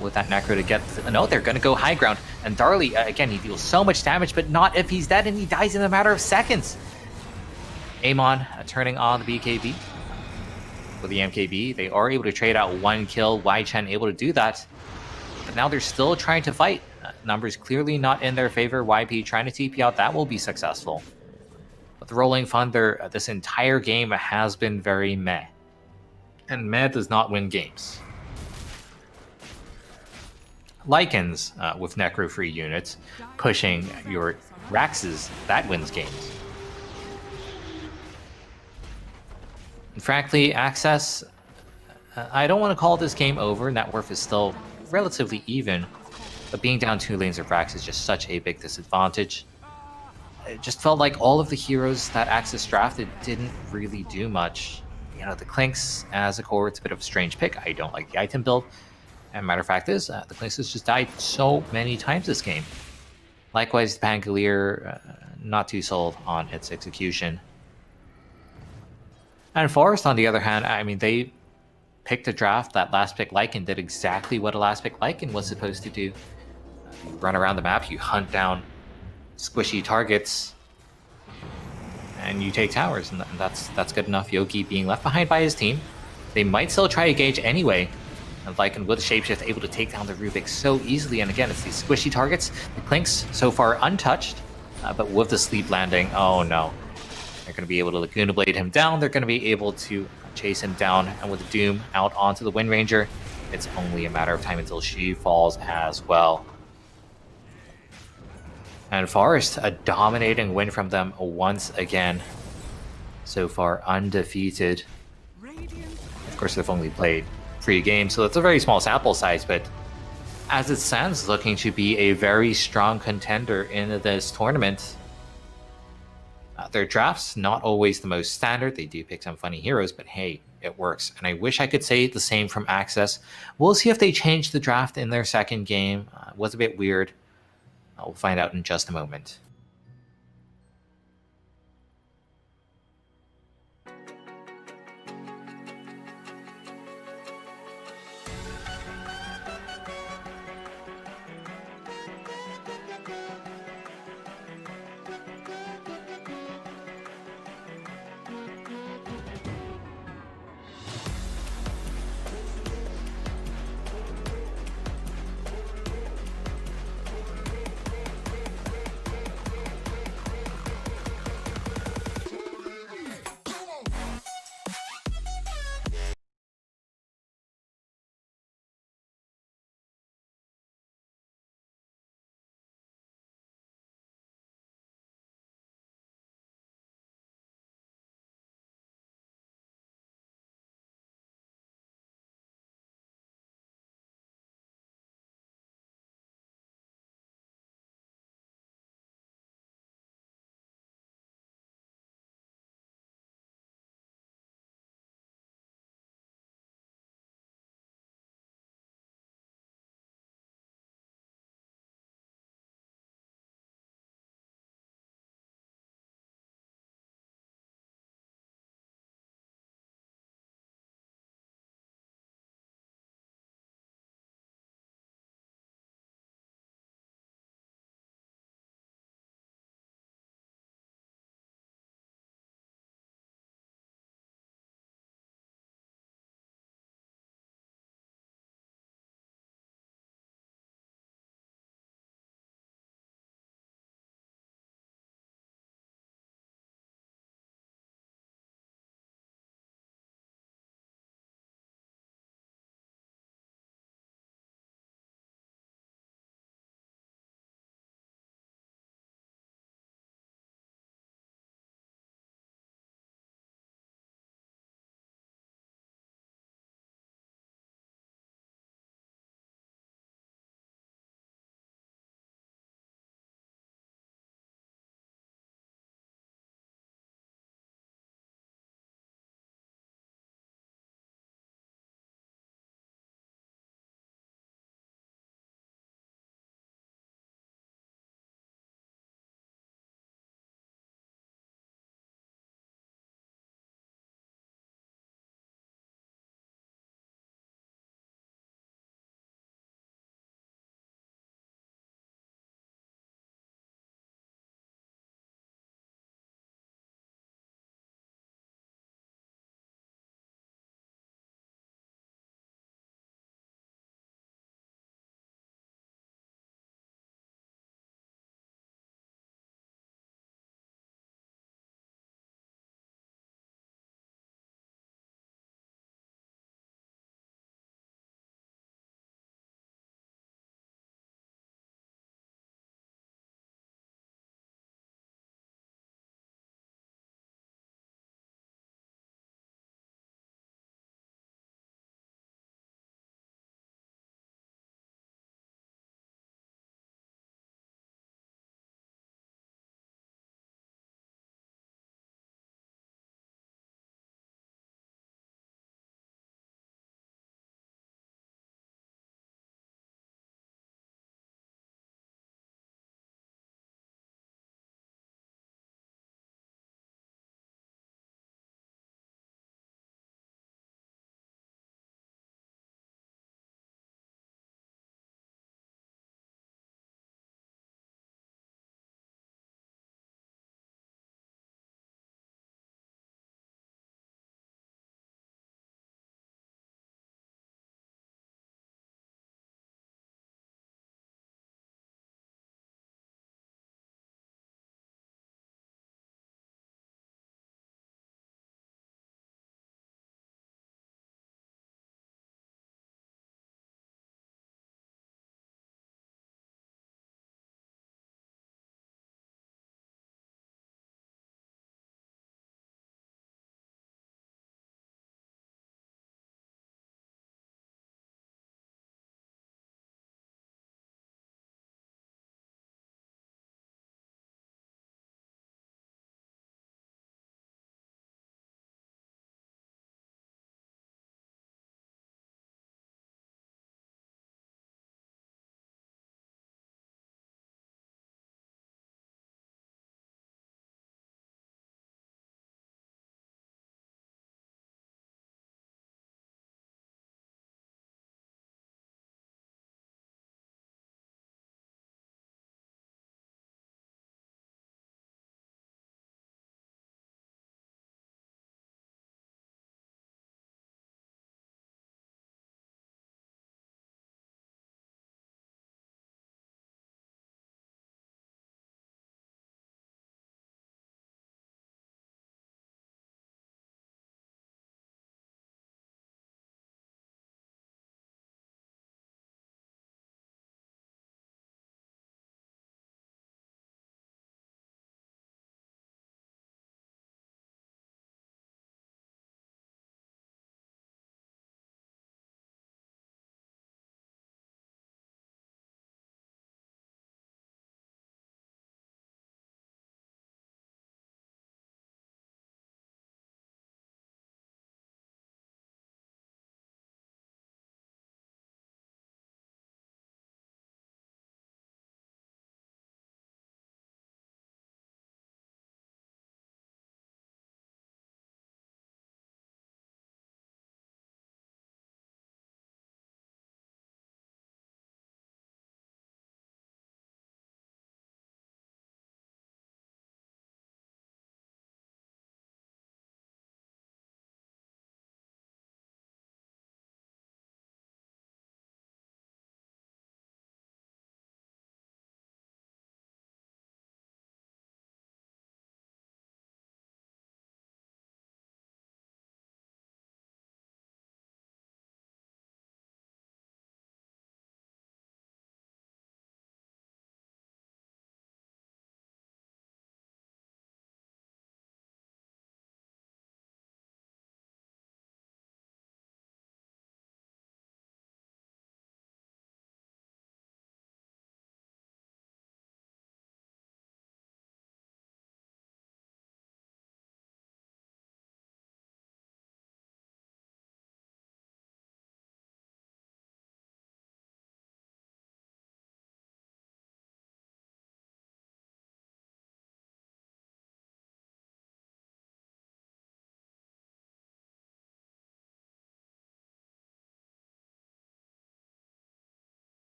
with that Necro to get... No, they're going to go high ground. And Darley, again, he deals so much damage, but not if he's dead, and he dies in a matter of seconds. Amon turning on the BKB. With the MKB, they are able to trade out one kill. Chen able to do that. But now they're still trying to fight. Numbers clearly not in their favor. YP trying to TP out. That will be successful. But the Rolling Thunder, this entire game has been very meh. And meh does not win games. Lycans with Necro-free units pushing your Raxes, that wins games. And frankly, Access, I don't want to call this game over. Net worth is still relatively even, but being down 2 lanes of Rax is just such a big disadvantage. It just felt like all of the heroes that Access drafted didn't really do much. You know, the Clinks as a core, it's a bit of a strange pick. I don't like the item build. And matter of fact is, the Clinks has just died so many times this game. Likewise, the Pangolier, not too sold on its execution. And Forest, on the other hand, I mean, they picked a draft that last pick Lycan did exactly what a last pick Lycan was supposed to do. You run around the map, you hunt down squishy targets, and you take towers, and that's good enough. Yogi being left behind by his team. They might still try to gauge anyway. And Lycan with Shapeshift able to take down the Rubik so easily. And again, it's these squishy targets. The Clinks so far untouched, but with the sleep landing, oh no. They're going to be able to Laguna Blade him down. They're going to be able to chase him down. And with the Doom out onto the Wind Ranger, it's only a matter of time until she falls as well. And Forest, a dominating win from them once again. So far undefeated. Of course, they've only played 3 games, so that's a very small sample size, but as it stands, looking to be a very strong contender in this tournament. Their drafts, not always the most standard. They do pick some funny heroes, but hey, it works. And I wish I could say the same from Access. We'll see if they change the draft in their second game. It was a bit weird. We'll find out in just a moment.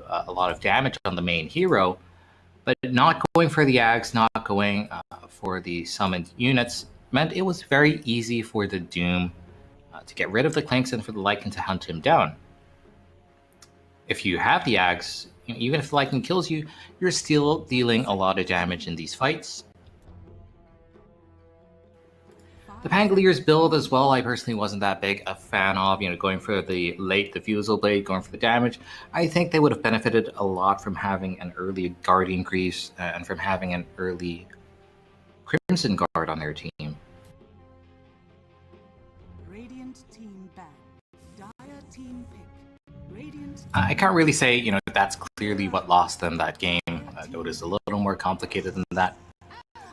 a lot of damage on the main hero, but not going for the Ags, not going for the summoned units, meant it was very easy for the Doom to get rid of the Clinks and for the Lycan to hunt him down. If you have the Ags, even if the Lycan kills you, you're still dealing a lot of damage in these fights. The Pangoliers build as well, I personally wasn't that big a fan of, going for the late Diffusal Blade, going for the damage. I think they would have benefited a lot from having an early Guardian Greaves and from having an early Crimson Guard on their team. Radiant team ban. Dire team pick. Radiant I can't really say, that's clearly what lost them that game. Dota's a little more complicated than that.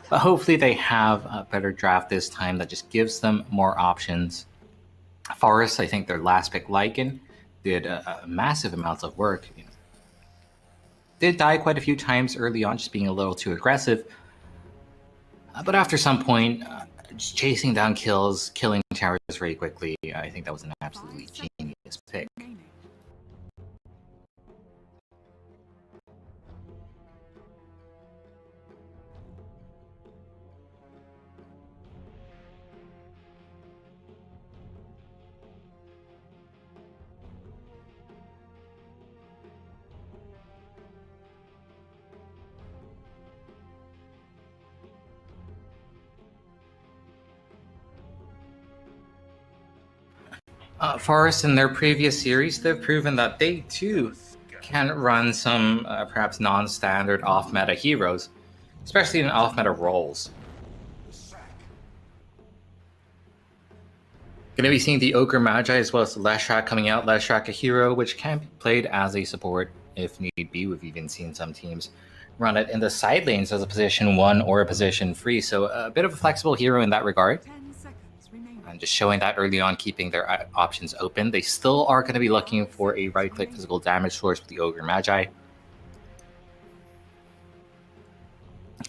But hopefully they have a better draft this time that just gives them more options. Forest, I think their last pick, Lycan, did a massive amounts of work. Did die quite a few times early on, just being a little too aggressive. But after some point, just chasing down kills, killing towers very quickly, I think that was an absolutely genius pick. remaining. Forest, in their previous series, they've proven that they too can run some perhaps non-standard off-meta heroes, especially in off-meta roles. Going to be seeing the Ogre Magi as well as the Leshrac coming out. Leshrac, a hero which can be played as a support if need be. We've even seen some teams run it in the side lanes as a position 1 or a position 3, so a bit of a flexible hero in that regard. 10 seconds remaining. And just showing that early on, keeping their options open. They still are going to be looking for a right-click physical damage source with the Ogre Magi.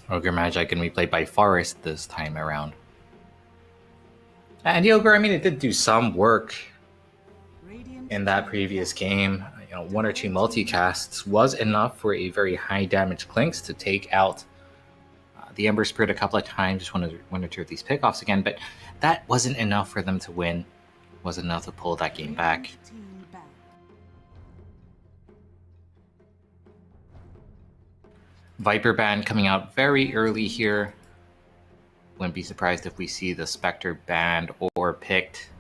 Ogre Magi can be played by Forest this time around. And the Ogre, it did do some work Radiant in that previous game. 1 or 2 multicasts was enough for a very high damage Clinks to take out the Ember Spirit a couple of times, just one or two of these pickoffs again, but that wasn't enough for them to win. Wasn't enough to pull that game back. Radiant team ban. Viper ban coming out very early here. Wouldn't be surprised if we see the Spectre banned or picked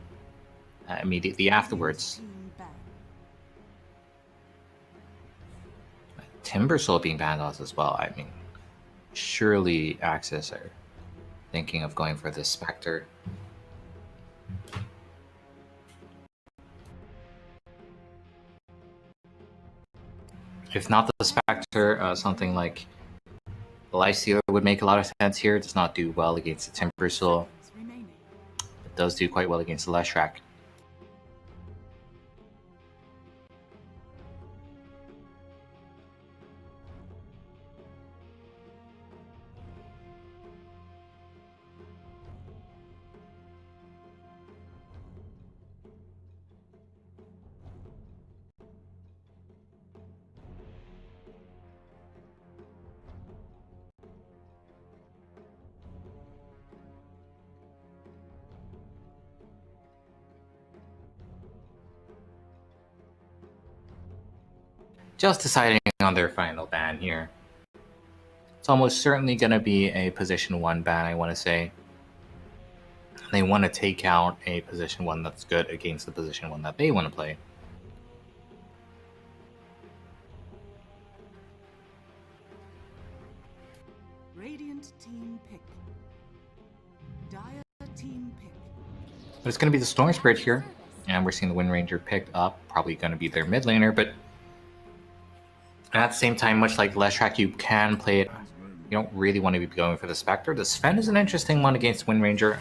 immediately afterwards. Team ban. Timbersoul being banned also as well. Surely Axis are thinking of going for this Spectre. If not the Spectre, something like the Lifestealer would make a lot of sense here. It does not do well against the Timbersoul. Seconds remaining. It does do quite well against the Leshrac. Just deciding on their final ban here. It's almost certainly going to be a position 1 ban, I want to say. They want to take out a position 1 that's good against the position 1 that they want to play. Radiant team pick. Dire team pick. But it's going to be the Storm Spirit here. And we're seeing the Wind Ranger picked up. Probably going to be their mid laner, but at the same time, much like Leshrac, you can play it. You don't really want to be going for the Spectre. The Sven is an interesting one against Wind Ranger.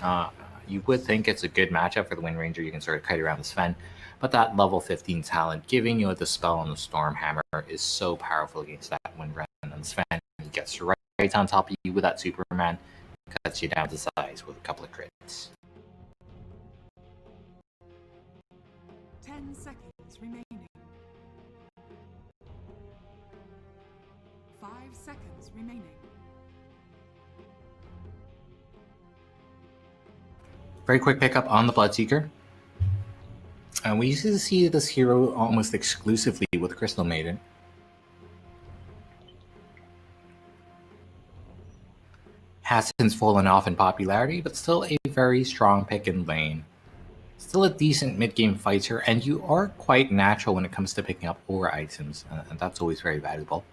You would think it's a good matchup for the Wind Ranger. You can sort of kite around the Sven. But that level 15 talent, giving you the spell on the Storm Hammer, is so powerful against that Wind Ranger and Sven. He gets right on top of you with that Superman, cuts you down to size with a couple of crits. 10 seconds remaining. seconds remaining. Very quick pickup on the Bloodseeker. And we used to see this hero almost exclusively with Crystal Maiden. Has since fallen off in popularity, but still a very strong pick in lane. Still a decent mid-game fighter, and you are quite natural when it comes to picking up aura items, and that's always very valuable.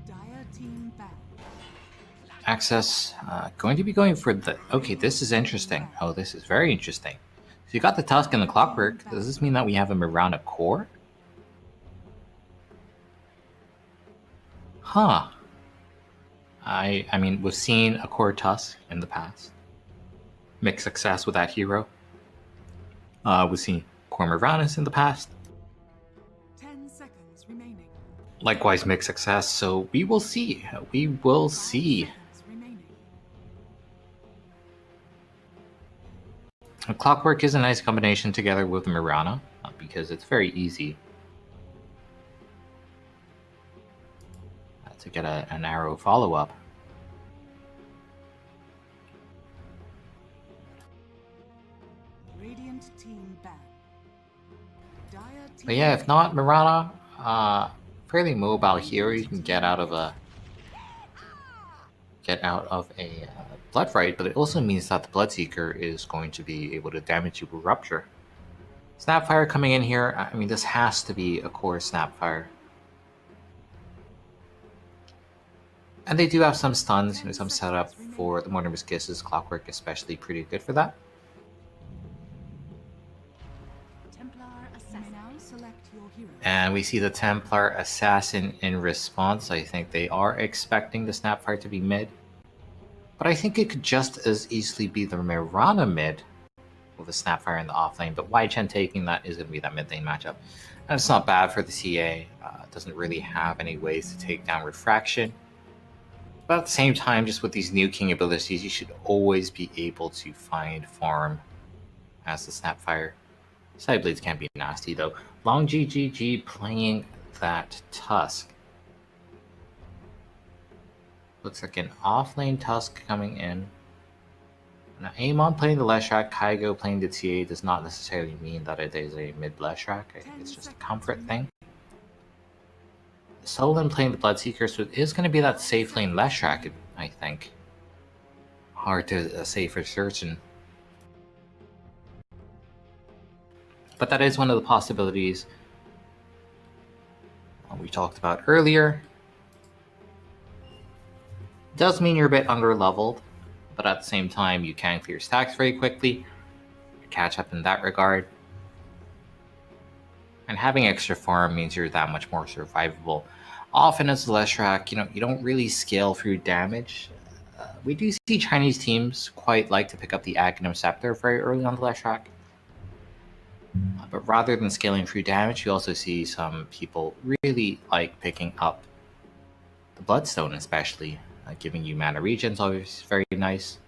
Dire team ban. Access, going to be going for the... Okay, this is interesting. Oh, this is very interesting. So you got the Tusk and the Clockwork. Does this mean that we have a Mirana core? Huh. I mean, we've seen a core Tusk in the past. Mixed success with that hero. We've seen core Miranas in the past. 10 seconds remaining. Likewise, mixed success. So we will see. We will 5 see. seconds remaining. Clockwork is a nice combination together with Mirana because it's very easy to get an arrow follow-up. Radiant team ban. Dire team But yeah, if not Mirana, fairly mobile hero. You can get out of a blood fight, but it also means that the Bloodseeker is going to be able to damage you with Rupture. Snapfire coming in here. I mean, this has to be a core Snapfire. And they do have some stuns, some setup for the Mortimer's Kisses. Clockwork especially pretty good for that. Templar Assassin. Now select your hero. And we see the Templar Assassin in response. I think they are expecting the Snapfire to be mid. But I think it could just as easily be the Mirana mid with the Snapfire in the offlane. But Chen taking that is going to be that mid lane matchup. And it's not bad for the CA. Doesn't really have any ways to take down Refraction. But at the same time, just with these new king abilities, you should always be able to find farm as the Snapfire. Sideblades can be nasty though. Long GGG playing that Tusk. Looks like an offlane Tusk coming in. Now Amon playing the Leshrac, Kaigo playing the TA does not necessarily mean that it is a mid Leshrac. I think it's just a comfort thing. Solon playing the Bloodseeker, so it is going to be that safe lane Leshrac, I think. Hard to say for certain. But that is one of the possibilities we talked about earlier. Does mean you're a bit under-leveled, but at the same time, you can clear stacks very quickly. Catch up in that regard. And having extra farm means you're that much more survivable. Often as Leshrac, you don't really scale through damage. We do see Chinese teams quite like to pick up the Aghanim Scepter very early on the Leshrac. But rather than scaling through damage, you also see some people really like picking up the Bloodstone, especially. Giving you mana regen's always very nice.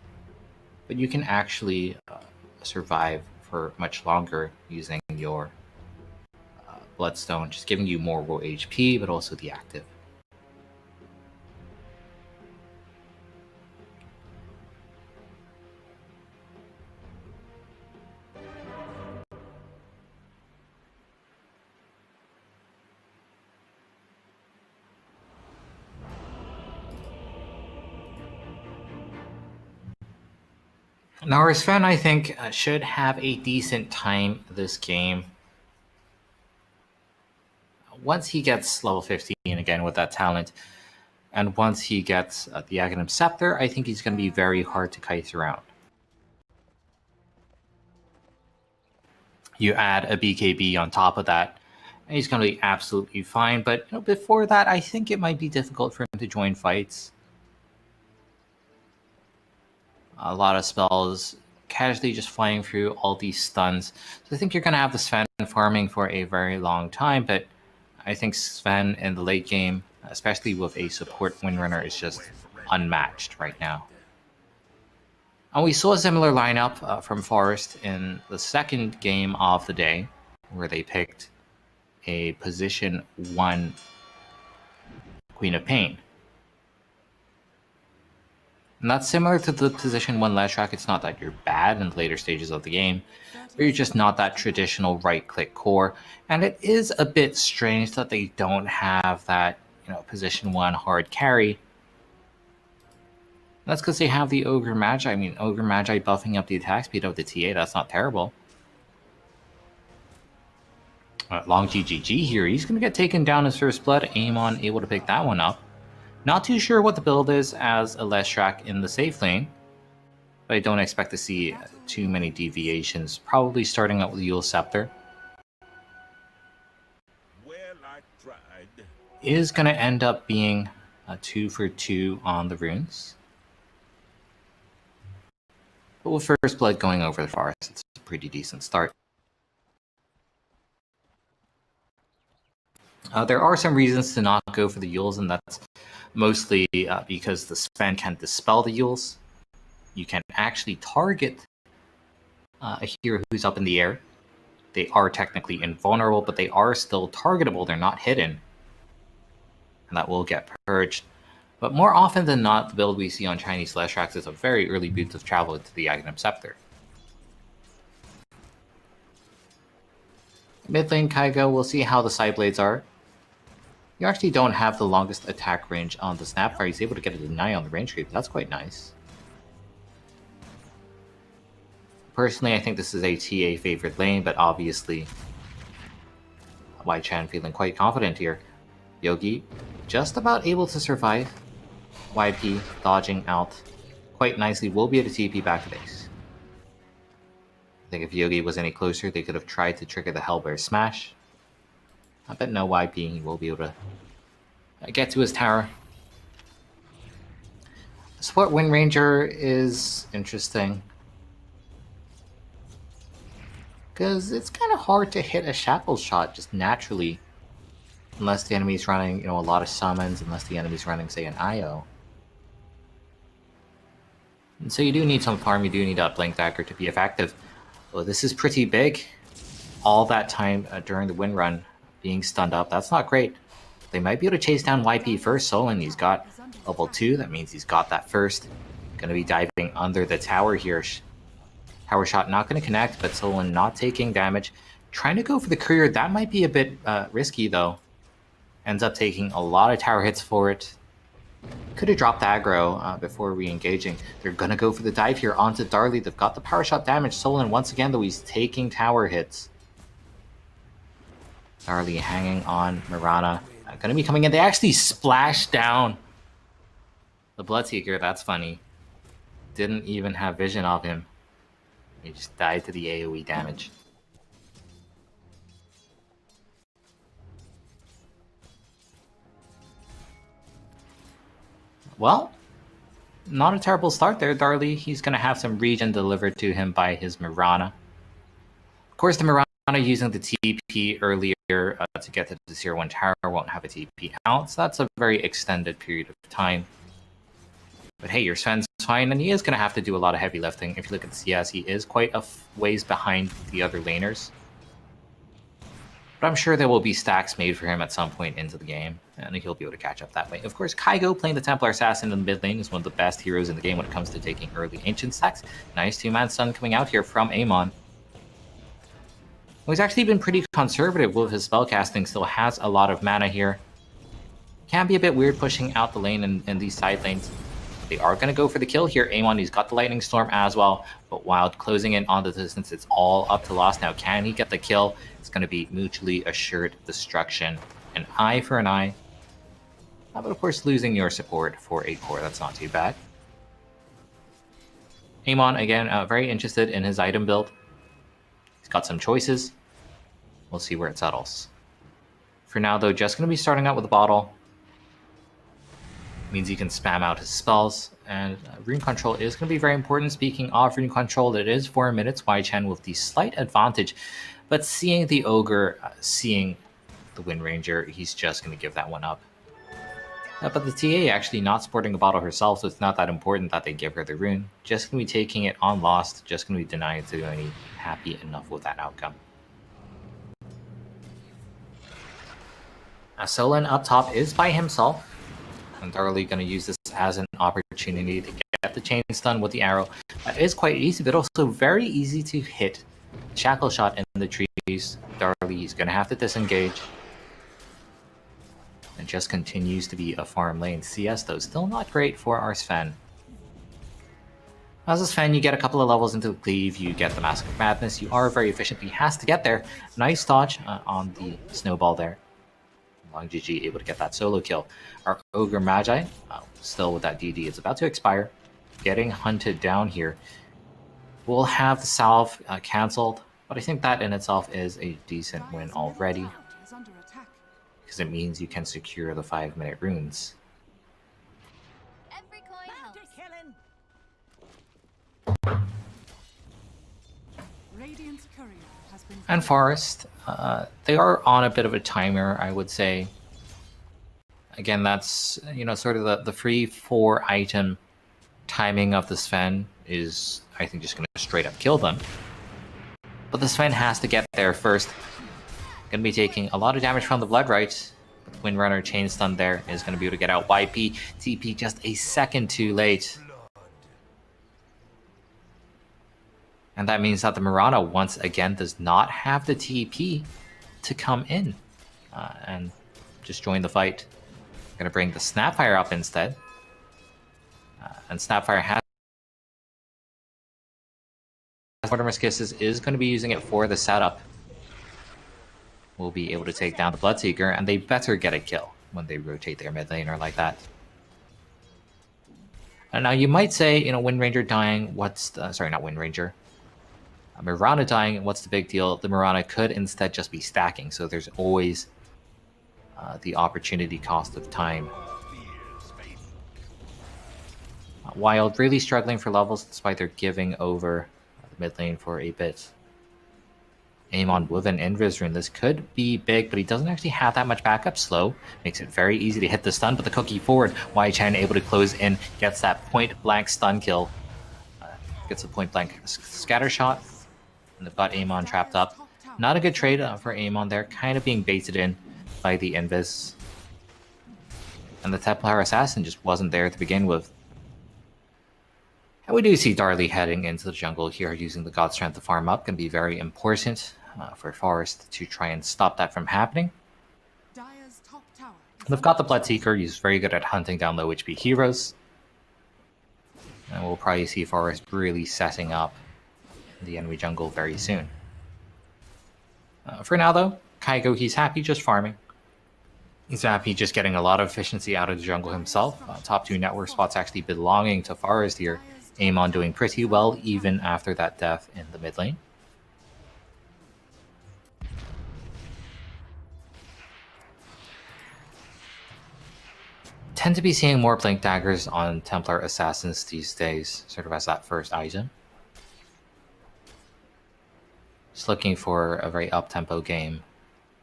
But you can actually survive for much longer using your Bloodstone, just giving you more raw HP, but also the active. Now, Sven, I think, should have a decent time this game. Once he gets level 15 again with that talent, and once he gets the Aghanim Scepter, I think he's going to be very hard to kite around. You add a BKB on top of that, and he's going to be absolutely fine. But before that, I think it might be difficult for him to join fights. A lot of spells casually just flying through all these stuns. So I think you're going to have the Sven farming for a very long time, but I think Sven in the late game, especially with a support windrunner, is just unmatched right now. And we saw a similar lineup from Forest in the second game of the day, where they picked a position 1 Queen of Pain. And that's similar to the position 1 Leshrac. It's not that you're bad in the later stages of the game, but you're just not that traditional right-click core. And it is a bit strange that they don't have that, position 1 hard carry. That's because they have the Ogre Magi. I mean, Ogre Magi buffing up the attack speed of the TA. That's not terrible. Long GGG here. He's going to get taken down his first blood. Amon able to pick that one up. Not too sure what the build is as a Leshrac in the safe lane, but I don't expect to see too many deviations. Probably starting out with Yule Scepter. Is going to end up being a 2 for 2 on the runes. But with first blood going over the forest, it's a pretty decent start. There are some reasons to not go for the Yules, and that's mostly because the Sven can dispel the Yules. You can actually target a hero who's up in the air. They are technically invulnerable, but they are still targetable. They're not hidden. And that will get purged. But more often than not, the build we see on Chinese Leshracs is a very early boot of travel into the Aghanim Scepter. Mid lane Kygo, we'll see how the side blades are. You actually don't have the longest attack range on the Snapfire. He's able to get a deny on the range creep. That's quite nice. Personally, I think this is a TA favored lane, but obviously Y-Chan feeling quite confident here. Yogi just about able to survive. YP dodging out quite nicely. Will be able to TP back to base. I think if Yogi was any closer, they could have tried to trigger the Hellbear Smash. But no YP, he will be able to get to his tower. Support Wind Ranger is interesting, because it's kind of hard to hit a Shackle shot just naturally, unless the enemy's running, a lot of summons, unless the enemy's running, say, an IO. And so you do need some farm, you do need that Blink Dagger to be effective. Well, this is pretty big. All that time during the win run being stunned up, that's not great. They might be able to chase down YP first. Solon, he's got level 2, that means he's got that first. Going to be diving under the tower here. Tower shot not going to connect, but Solon not taking damage. Trying to go for the courier, that might be a bit risky though. Ends up taking a lot of tower hits for it. Could have dropped aggro before re-engaging. They're going to go for the dive here onto Darley. They've got the power shot damage. Solon once again though, he's taking tower hits. Darley hanging on Mirana. Going to be coming in. They actually splashed down the Bloodseeker. That's funny. Didn't even have vision of him. He just died to the AoE damage. Well, not a terrible start there. Darley, he's going to have some regen delivered to him by his Mirana. Of course, the Mirana using the TP earlier to get to the Tier 1 tower won't have a TP out, so that's a very extended period of time. But hey, your Sven's fine, and he is going to have to do a lot of heavy lifting. If you look at the CS, he is quite a ways behind the other laners. But I'm sure there will be stacks made for him at some point into the game, and he'll be able to catch up that way. Of course, Kygo playing the Templar Assassin in the mid lane is one of the best heroes in the game when it comes to taking early Ancient stacks. Nice 2-man stun coming out here from Amon. He's actually been pretty conservative with his spellcasting, still has a lot of mana here. Can be a bit weird pushing out the lane in these side lanes. They are going to go for the kill here. Amon, he's got the Lightning Storm as well, but Wild closing in on the distance. It's all up to Lost now. Can he get the kill? It's going to be mutually assured destruction. An eye for an eye. But of course, losing your support for a core, that's not too bad. Amon, again, very interested in his item build. He's got some choices. We'll see where it settles. For now, though, just going to be starting out with a bottle. Means he can spam out his spells, and rune control is going to be very important. Speaking of rune control, it is 4 minutes. Chen with the slight advantage, but seeing the ogre, seeing the Wind Ranger, he's just going to give that one up. But the TA actually not sporting a bottle herself, so it's not that important that they give her the rune. Just going to be taking it on lost, just going to be denying it to any happy enough with that outcome. Solon up top is by himself. I'm thoroughly going to use this as an opportunity to get the chain stun with the arrow. It is quite easy, but also very easy to hit. Shackle shot in the trees. Darley is going to have to disengage. It just continues to be a farm lane. CS, though, still not great for our Sven. As a Sven, you get a couple of levels into the cleave, you get the Mask of Madness. You are very efficient, but he has to get there. Nice dodge on the snowball there. Long GG able to get that solo kill. Our Ogre Magi, still with that DD, it's about to expire. Getting hunted down here. We'll have the salve cancelled, but I think that in itself is a decent win already, because it means you can secure the 5-minute runes. Every coin Radiant's courier has been And Forest, they are on a bit of a timer, I would say. Again, that's, sort of the free 4-item timing of the Sven is, I think, just going to straight up kill them. But the Sven has to get there first. Going to be taking a lot of damage from the Blood Right. But the Windrunner chain stun there is going to be able to get out. YP, TP just a second too late. And that means that the Mirana, once again, does not have the TP to come in and just join the fight. Going to bring the Snapfire up instead. And Snapfire has... Mortimer's Kisses is going to be using it for the setup. We'll be able to take down the Bloodseeker, and they better get a kill when they rotate their mid laner like that. And now you might say, Wind Ranger dying, what's the... Sorry, not Wind Ranger. Mirana dying, what's the big deal? The Mirana could instead just be stacking, so there's always the opportunity cost of time. Wild really struggling for levels despite they're giving over the mid lane for a bit. Amon with an Invis rune. This could be big, but he doesn't actually have that much backup. Slow makes it very easy to hit the stun, but the cookie forward. Chen able to close in, gets that point blank stun kill. Gets a point blank scatter shot. And they've got Amon trapped up. Not a good trade for Amon there, kind of being baited in by the Invis. And the Templar Assassin just wasn't there to begin with. And we do see Darley heading into the jungle here, using the God Strength to farm up. Can be very important for Forest to try and stop that from happening. They've got the Bloodseeker. He's very good at hunting down low HP heroes. And we'll probably see Forest really setting up the enemy jungle very soon. For now, though, Kaigo, he's happy just farming. He's happy just getting a lot of efficiency out of the jungle himself. Top 2 network spots actually belonging to Forest here. Amon doing pretty well even after that death in the mid lane. Tend to be seeing more Blink Daggers on Templar Assassins these days, sort of as that first item. Just looking for a very up-tempo game.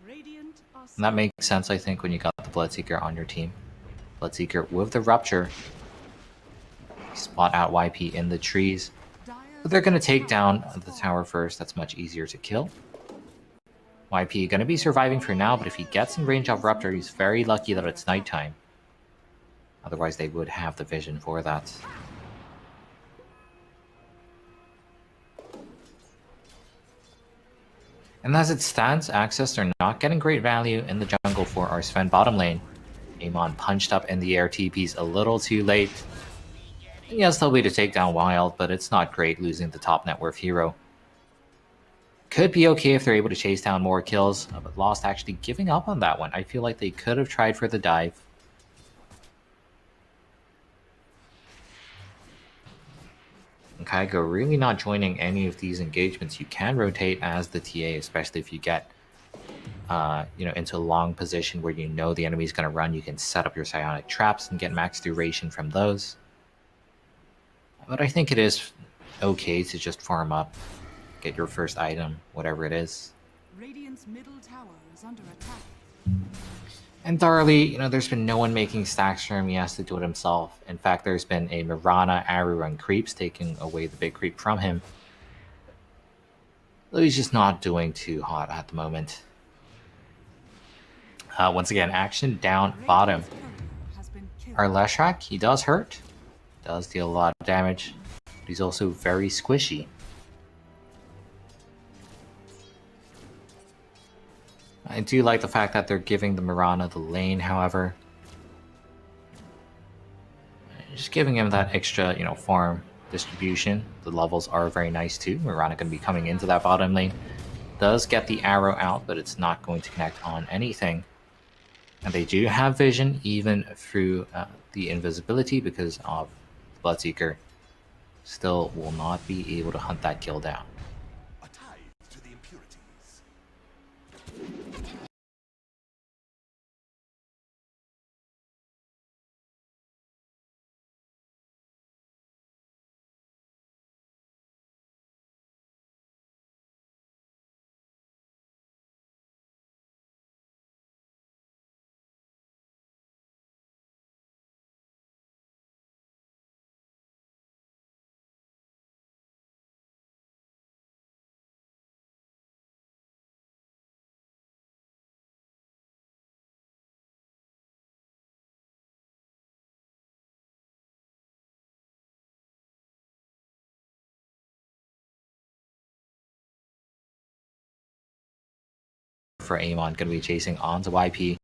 And that makes sense, I think, when you got the Bloodseeker on your team. Bloodseeker with the Rupture. Spot out YP in the trees. But they're going to take down the tower first. That's much easier to kill. YP going to be surviving for now, but if he gets in range of Rupture, he's very lucky that it's nighttime. Otherwise, they would have the vision for that. And as it stands, Access are not getting great value in the jungle for our Sven bottom lane. Amon punched up in the air TPs a little too late. Yes, they'll be to take down Wild, but it's not great losing the top net worth hero. Could be okay if they're able to chase down more kills, but Lost actually giving up on that one. I feel like they could have tried for the dive. And Kaigo really not joining any of these engagements. You can rotate as the TA, especially if you get into a long position where you know the enemy's going to run. You can set up your psionic traps and get max duration from those. But I think it is okay to just farm up, get your first item, whatever it is. Radiant's middle tower is under attack. And thoroughly, there's been no one making stacks for him. He has to do it himself. In fact, there's been a Mirana arrow run creeps taking away the big creep from him. Though he's just not doing too hot at the moment. Once again, action down bottom. Our Leshrac, he does hurt. Does deal a lot of damage. But he's also very squishy. I do like the fact that they're giving the Mirana the lane, however. Just giving him that extra, farm distribution. The levels are very nice too. Mirana going to be coming into that bottom lane. Does get the arrow out, but it's not going to connect on anything. And they do have vision even through the invisibility because of Bloodseeker. Still will not be able to hunt that kill down. For Amon, going to be chasing onto YP.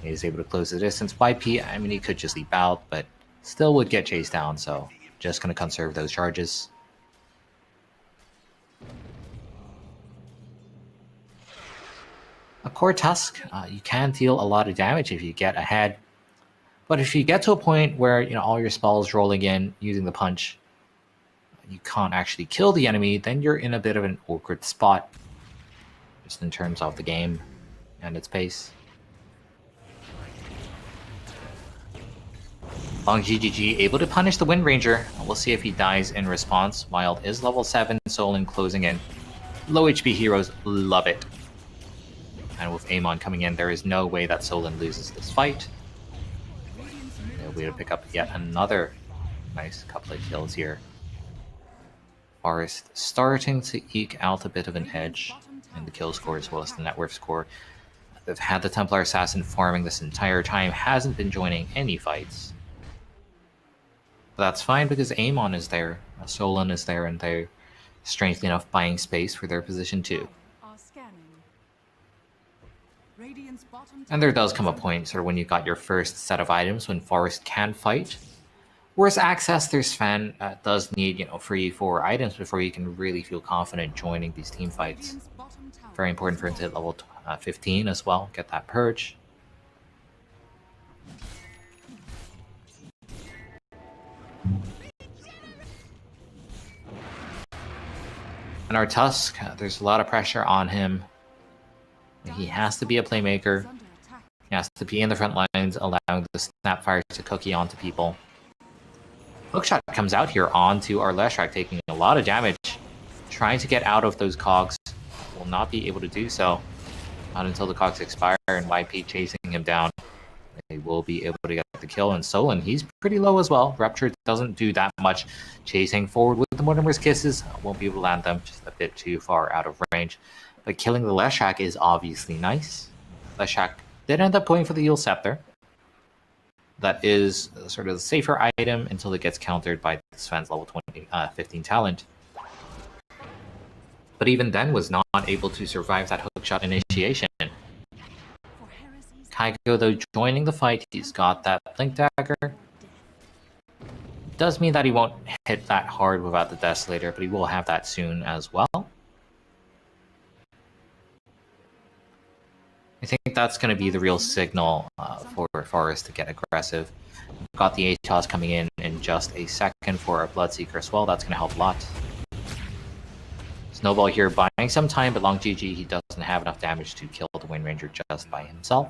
He's able to close the distance. YP, I mean, he could just leap out, but still would get chased down, so just going to conserve those charges. A Core Tusk, you can deal a lot of damage if you get ahead. But if you get to a point where, all your spells rolling in using the punch, you can't actually kill the enemy, then you're in a bit of an awkward spot. Just in terms of the game and its pace. Long GGG able to punish the Wind Ranger. We'll see if he dies in response. Wild is level 7, Solon closing in. Low HP heroes love it. And with Amon coming in, there is no way that Solon loses this fight. They'll be able to pick up yet another nice couple of kills here. Forest starting to eke out a bit of an edge in the kill score as well as the net worth score. They've had the Templar Assassin farming this entire time, hasn't been joining any fights. But that's fine because Amon is there, Solon is there, and they're strangely enough buying space for their position too. And there does come a point sort of when you got your first set of items when Forest can fight. Whereas Access, their Sven does need 3-4 items before you can really feel confident joining these team fights. Very important for him to hit level 15 as well, get that purge. And our Tusk, there's a lot of pressure on him. He has to be a playmaker. He has to be in the front lines, allowing the Snapfire to cookie onto people. Hookshot comes out here onto our Leshrac, taking a lot of damage. Trying to get out of those cogs. Will not be able to do so. Not until the cogs expire and YP chasing him down. They will be able to get the kill. And Solon, he's pretty low as well. Rupture doesn't do that much. Chasing forward with the Mortimer's Kisses. Won't be able to land them. Just a bit too far out of range. But killing the Leshrac is obviously nice. Leshrac did end up going for the Yule Scepter. That is sort of the safer item until it gets countered by Sven's level 15 talent. But even then was not able to survive that hookshot initiation. Kaigo, though, joining the fight, he's got that Blink Dagger. Does mean that he won't hit that hard without the Desolator, but he will have that soon as well. I think that's going to be the real signal for Forest to get aggressive. got the ATOS coming in just a second for a Bloodseeker as well. That's going to help a lot. Snowball here buying some time, but Long GG, he doesn't have enough damage to kill the Wind Ranger just by himself.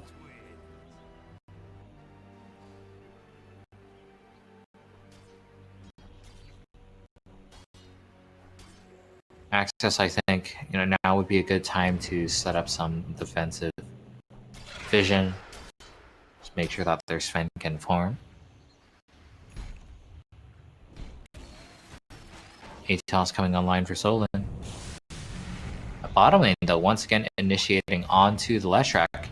Access, I think, now would be a good time to set up some defensive vision. Just make sure that their Sven can farm. ATOS coming online for Solon. Bottom lane, though, once again initiating onto the Leshrac.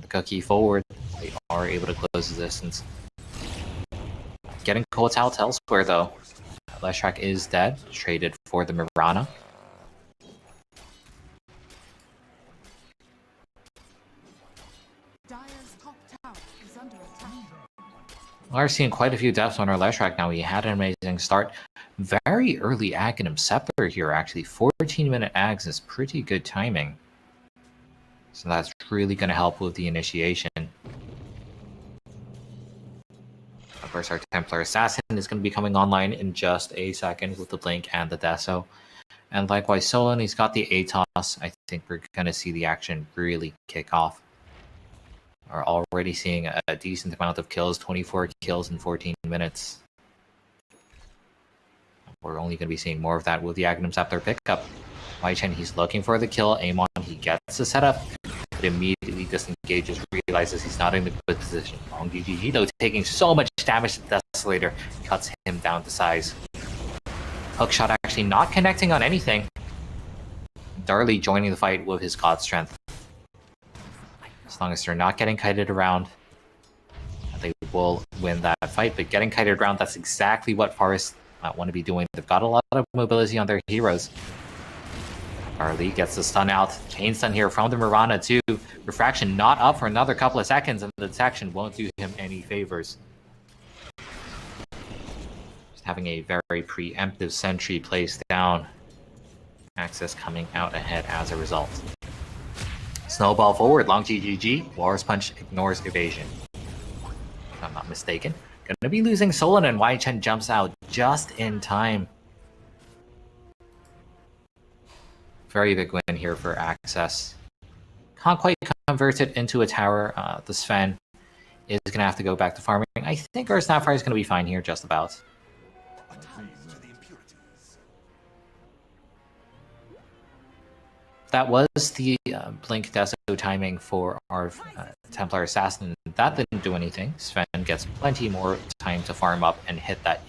The Cookie forward. They are able to close the distance. Getting calls out elsewhere, though. Leshrac is dead. Traded for the Mirana. We're seeing quite a few deaths on our Leshrac now. He had an amazing start. Very early Aghanim Scepter here, actually. 14-minute Ags is pretty good timing. So that's really going to help with the initiation. Of course, our Templar Assassin is going to be coming online in just a second with the Blink and the Deso. And likewise, Solon, he's got the ATOS. I think we're going to see the action really kick off. We're already seeing a decent amount of kills, 24 kills in 14 minutes. We're only going to be seeing more of that with the Aghanim Scepter pickup. Wai Chen, he's looking for the kill. Amon, he gets the setup, but immediately disengages, realizes he's not in a good position. Long GG, though, taking so much damage, the Desolator cuts him down to size. Hookshot actually not connecting on anything. Darley joining the fight with his God Strength. As long as they're not getting kited around, they will win that fight. But getting kited around, that's exactly what Forest want to be doing. They've got a lot of mobility on their heroes. Darley gets the stun out. Chain stun here from the Mirana too. Refraction not up for another couple of seconds, and the detection won't do him any favors. Just having a very preemptive sentry placed down. Access coming out ahead as a result. Snowball forward, Long GGG. Walrus Punch ignores evasion. If I'm not mistaken. Gonna be losing Solon, and Wai Chen jumps out just in time. Very big win here for Access. Can't quite convert it into a tower. The Sven is gonna have to go back to farming. I think our Snapfire is gonna be fine here, just about. That was the Blink Deso timing for our Templar Assassin. That didn't do anything. Sven gets plenty more time to farm up and hit that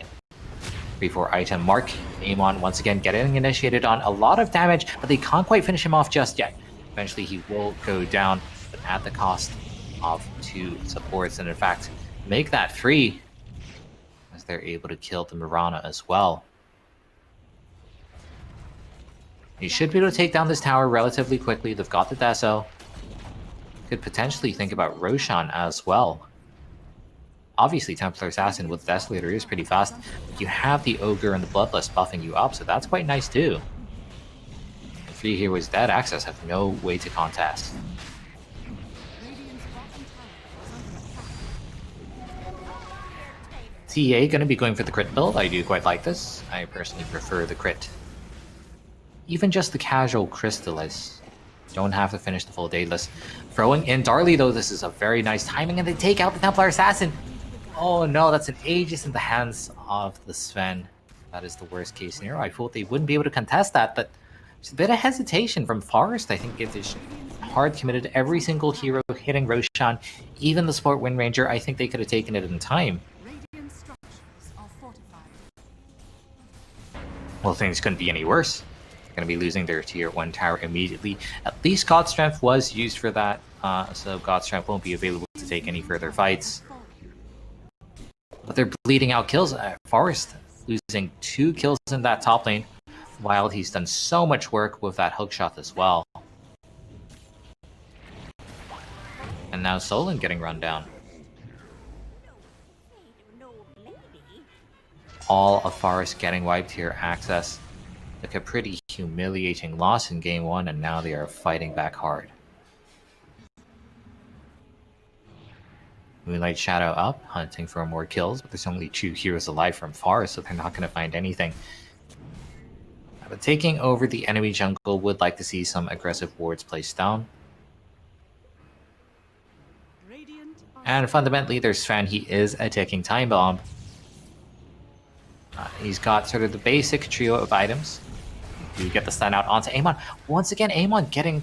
3-4 item mark. Amon once again getting initiated on a lot of damage, but they can't quite finish him off just yet. Eventually he will go down, but at the cost of 2 supports, and in fact make that 3 as they're able to kill the Mirana as well. You should be able to take down this tower relatively quickly. They've got the Deso. Could potentially think about Roshan as well. Obviously, Templar Assassin with Desolator is pretty fast. But you have the Ogre and the Bloodlust buffing you up, so that's quite nice too. The 3 heroes dead. Access have no way to contest. TA going to be going for the crit build. I do quite like this. I personally prefer the crit. Even just the casual Crystallis. Don't have to finish the full Daedalus. Throwing in Darley, though, this is a very nice timing, and they take out the Templar Assassin. Oh no, that's an Aegis in the hands of the Sven. That is the worst case scenario. I thought they wouldn't be able to contest that, but there's a bit of hesitation from Forest. I think it is hard committed. Every single hero hitting Roshan, even the Sport Wind Ranger, I think they could have taken it in time. Well, things couldn't be any worse. Going to be losing their tier 1 tower immediately. At least God Strength was used for that, so God Strength won't be available to take any further fights. But they're bleeding out kills. Forest losing 2 kills in that top lane, while he's done so much work with that hookshot as well. And now Solon getting run down. All of Forest getting wiped here. Access took a pretty humiliating loss in game 1, and now they are fighting back hard. Moonlight Shadow up, hunting for more kills, but there's only 2 heroes alive from Forest, so they're not going to find anything. But taking over the enemy jungle would like to see some aggressive wards placed down. And fundamentally, there's Sven. He is a ticking time bomb. He's got sort of the basic trio of items. You get the stun out onto Amon. Once again, Amon getting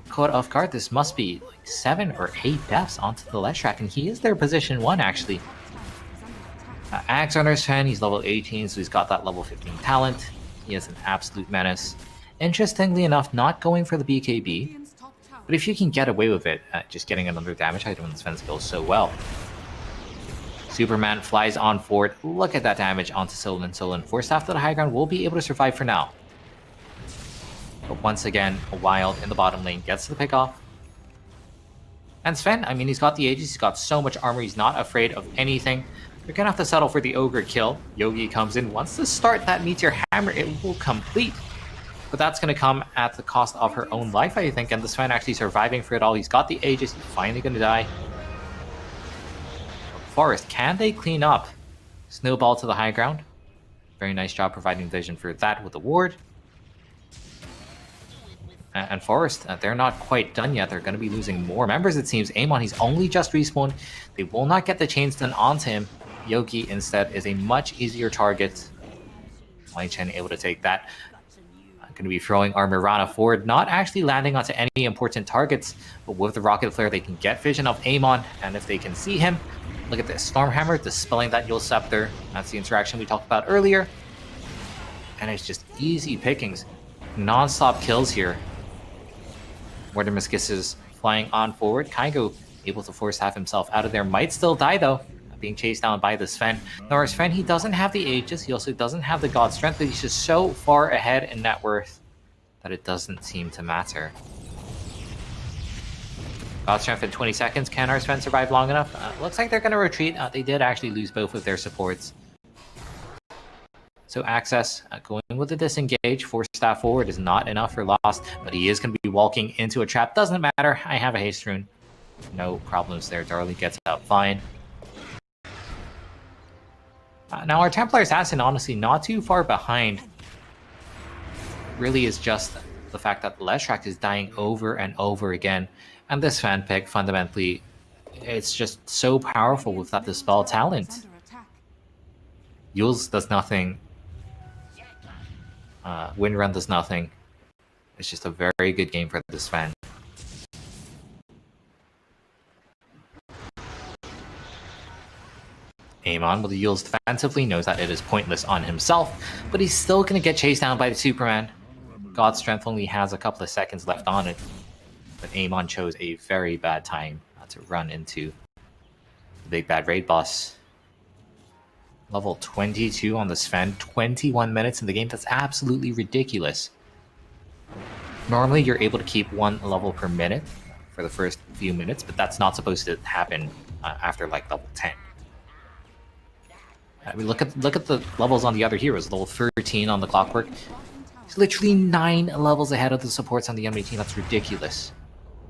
caught off guard. This must be like 7 or 8 deaths onto the Leshrac, and he is their position 1 actually. Axe Runner's Sven, he's level 18, so he's got that level 15 talent. He is an absolute menace. Interestingly enough, not going for the BKB, but if you can get away with it, just getting another damage item when Sven skills so well. Superman flies on forward. Look at that damage onto Solon. Solon forced after the high ground will be able to survive for now. But once again, a Wild in the bottom lane gets the pick off. And Sven, I mean, he's got the Aegis, he's got so much armor, he's not afraid of anything. They're gonna have to settle for the Ogre kill. Yogi comes in, wants to start that Meteor Hammer, it will complete. But that's gonna come at the cost of her own life, I think, and the Sven actually surviving for it all. He's got the Aegis, he's finally gonna die. Forest, can they clean up? Snowball to the high ground. Very nice job providing vision for that with the ward. And Forest, they're not quite done yet. They're going to be losing more members, it seems. Amon, he's only just respawned. They will not get the chains done onto him. Yogi, instead, is a much easier target. Wang Chen able to take that. Going to be throwing our Mirana forward, not actually landing onto any important targets, but with the Rocket Flare, they can get vision of Amon, and if they can see him, look at this. Stormhammer dispelling that Yule Scepter. That's the interaction we talked about earlier. And it's just easy pickings. Non-stop kills here. Mortimer Kisses flying on forward. Kaigo able to force half himself out of there. Might still die though, being chased down by the Sven. Nor Sven, he doesn't have the Aegis. He also doesn't have the God Strength, but he's just so far ahead in net worth that it doesn't seem to matter. God Strength in 20 seconds. Can our Sven survive long enough? Looks like they're going to retreat. They did actually lose both of their supports. So Access going with the disengage. 4 staff forward is not enough for Lost, but he is going to be walking into a trap. Doesn't matter. I have a haste rune. No problems there. Darley gets out fine. Now our Templar Assassin, honestly, not too far behind. Really is just the fact that Leshrac is dying over and over again. And this fan pick, fundamentally, it's just so powerful with that Dispel talent. Yules does nothing. Windrun does nothing. It's just a very good game for this fan. Amon with the Yules defensively knows that it is pointless on himself, but he's still going to get chased down by the Superman. God's Strength only has a couple of seconds left on it, but Amon chose a very bad time to run into the big bad raid boss. Level 22 on the Sven, 21 minutes in the game. That's absolutely ridiculous. Normally, you're able to keep 1 level per minute for the first few minutes, but that's not supposed to happen after like level 10. I mean, look at the levels on the other heroes. Level 13 on the Clockwork. He's literally 9 levels ahead of the supports on the enemy team. That's ridiculous.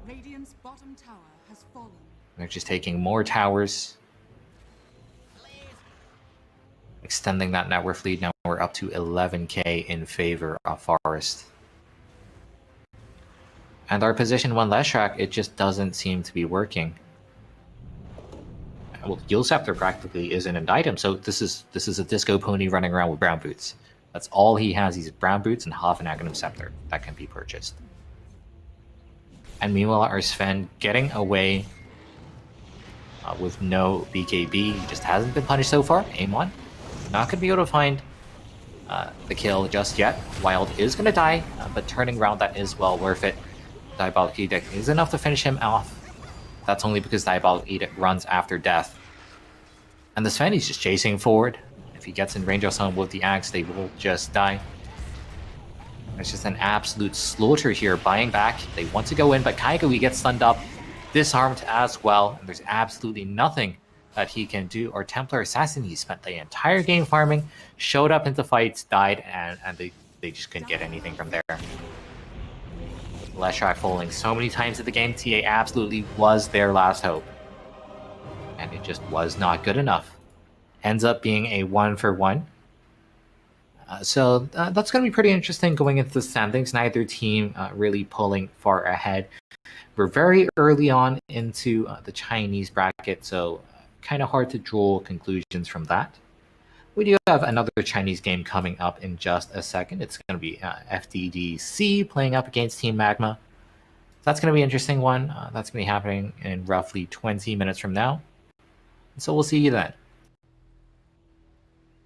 Radiant's bottom tower has fallen. They're just taking more towers. Extending that net worth lead. Now we're up to 11k in favor of Forest. And our position 1 Leshrac, it just doesn't seem to be working. Well, Yule Scepter practically isn't an item, so this is a disco pony running around with brown boots. That's all he has. He's brown boots and half an Aghanim Scepter that can be purchased. And meanwhile, our Sven getting away with no BKB. He just hasn't been punished so far. Amon not going to be able to find the kill just yet. Wild is going to die, but turning around, that is well worth it. Diabolic Edict is enough to finish him off. That's only because Diabolic Edict runs after death. And the Sven is just chasing forward. If he gets in range of someone with the axe, they will just die. It's just an absolute slaughter here, buying back. They want to go in, but Kaigo, he gets stunned up, disarmed as well, and there's absolutely nothing that he can do. Our Templar Assassin, he spent the entire game farming, showed up into fights, died, and they just couldn't get anything from there. Leshrac falling so many times in the game, TA absolutely was their last hope. And it just was not good enough. Ends up being a 1-for-1. So that's going to be pretty interesting going into the standings. Neither team really pulling far ahead. We're very early on into the Chinese bracket, so kind of hard to draw conclusions from that. We do have another Chinese game coming up in just a second. It's going to be FDDC playing up against Team Magma. That's going to be an interesting one. That's going to be happening in roughly 20 minutes from now. So we'll see you then.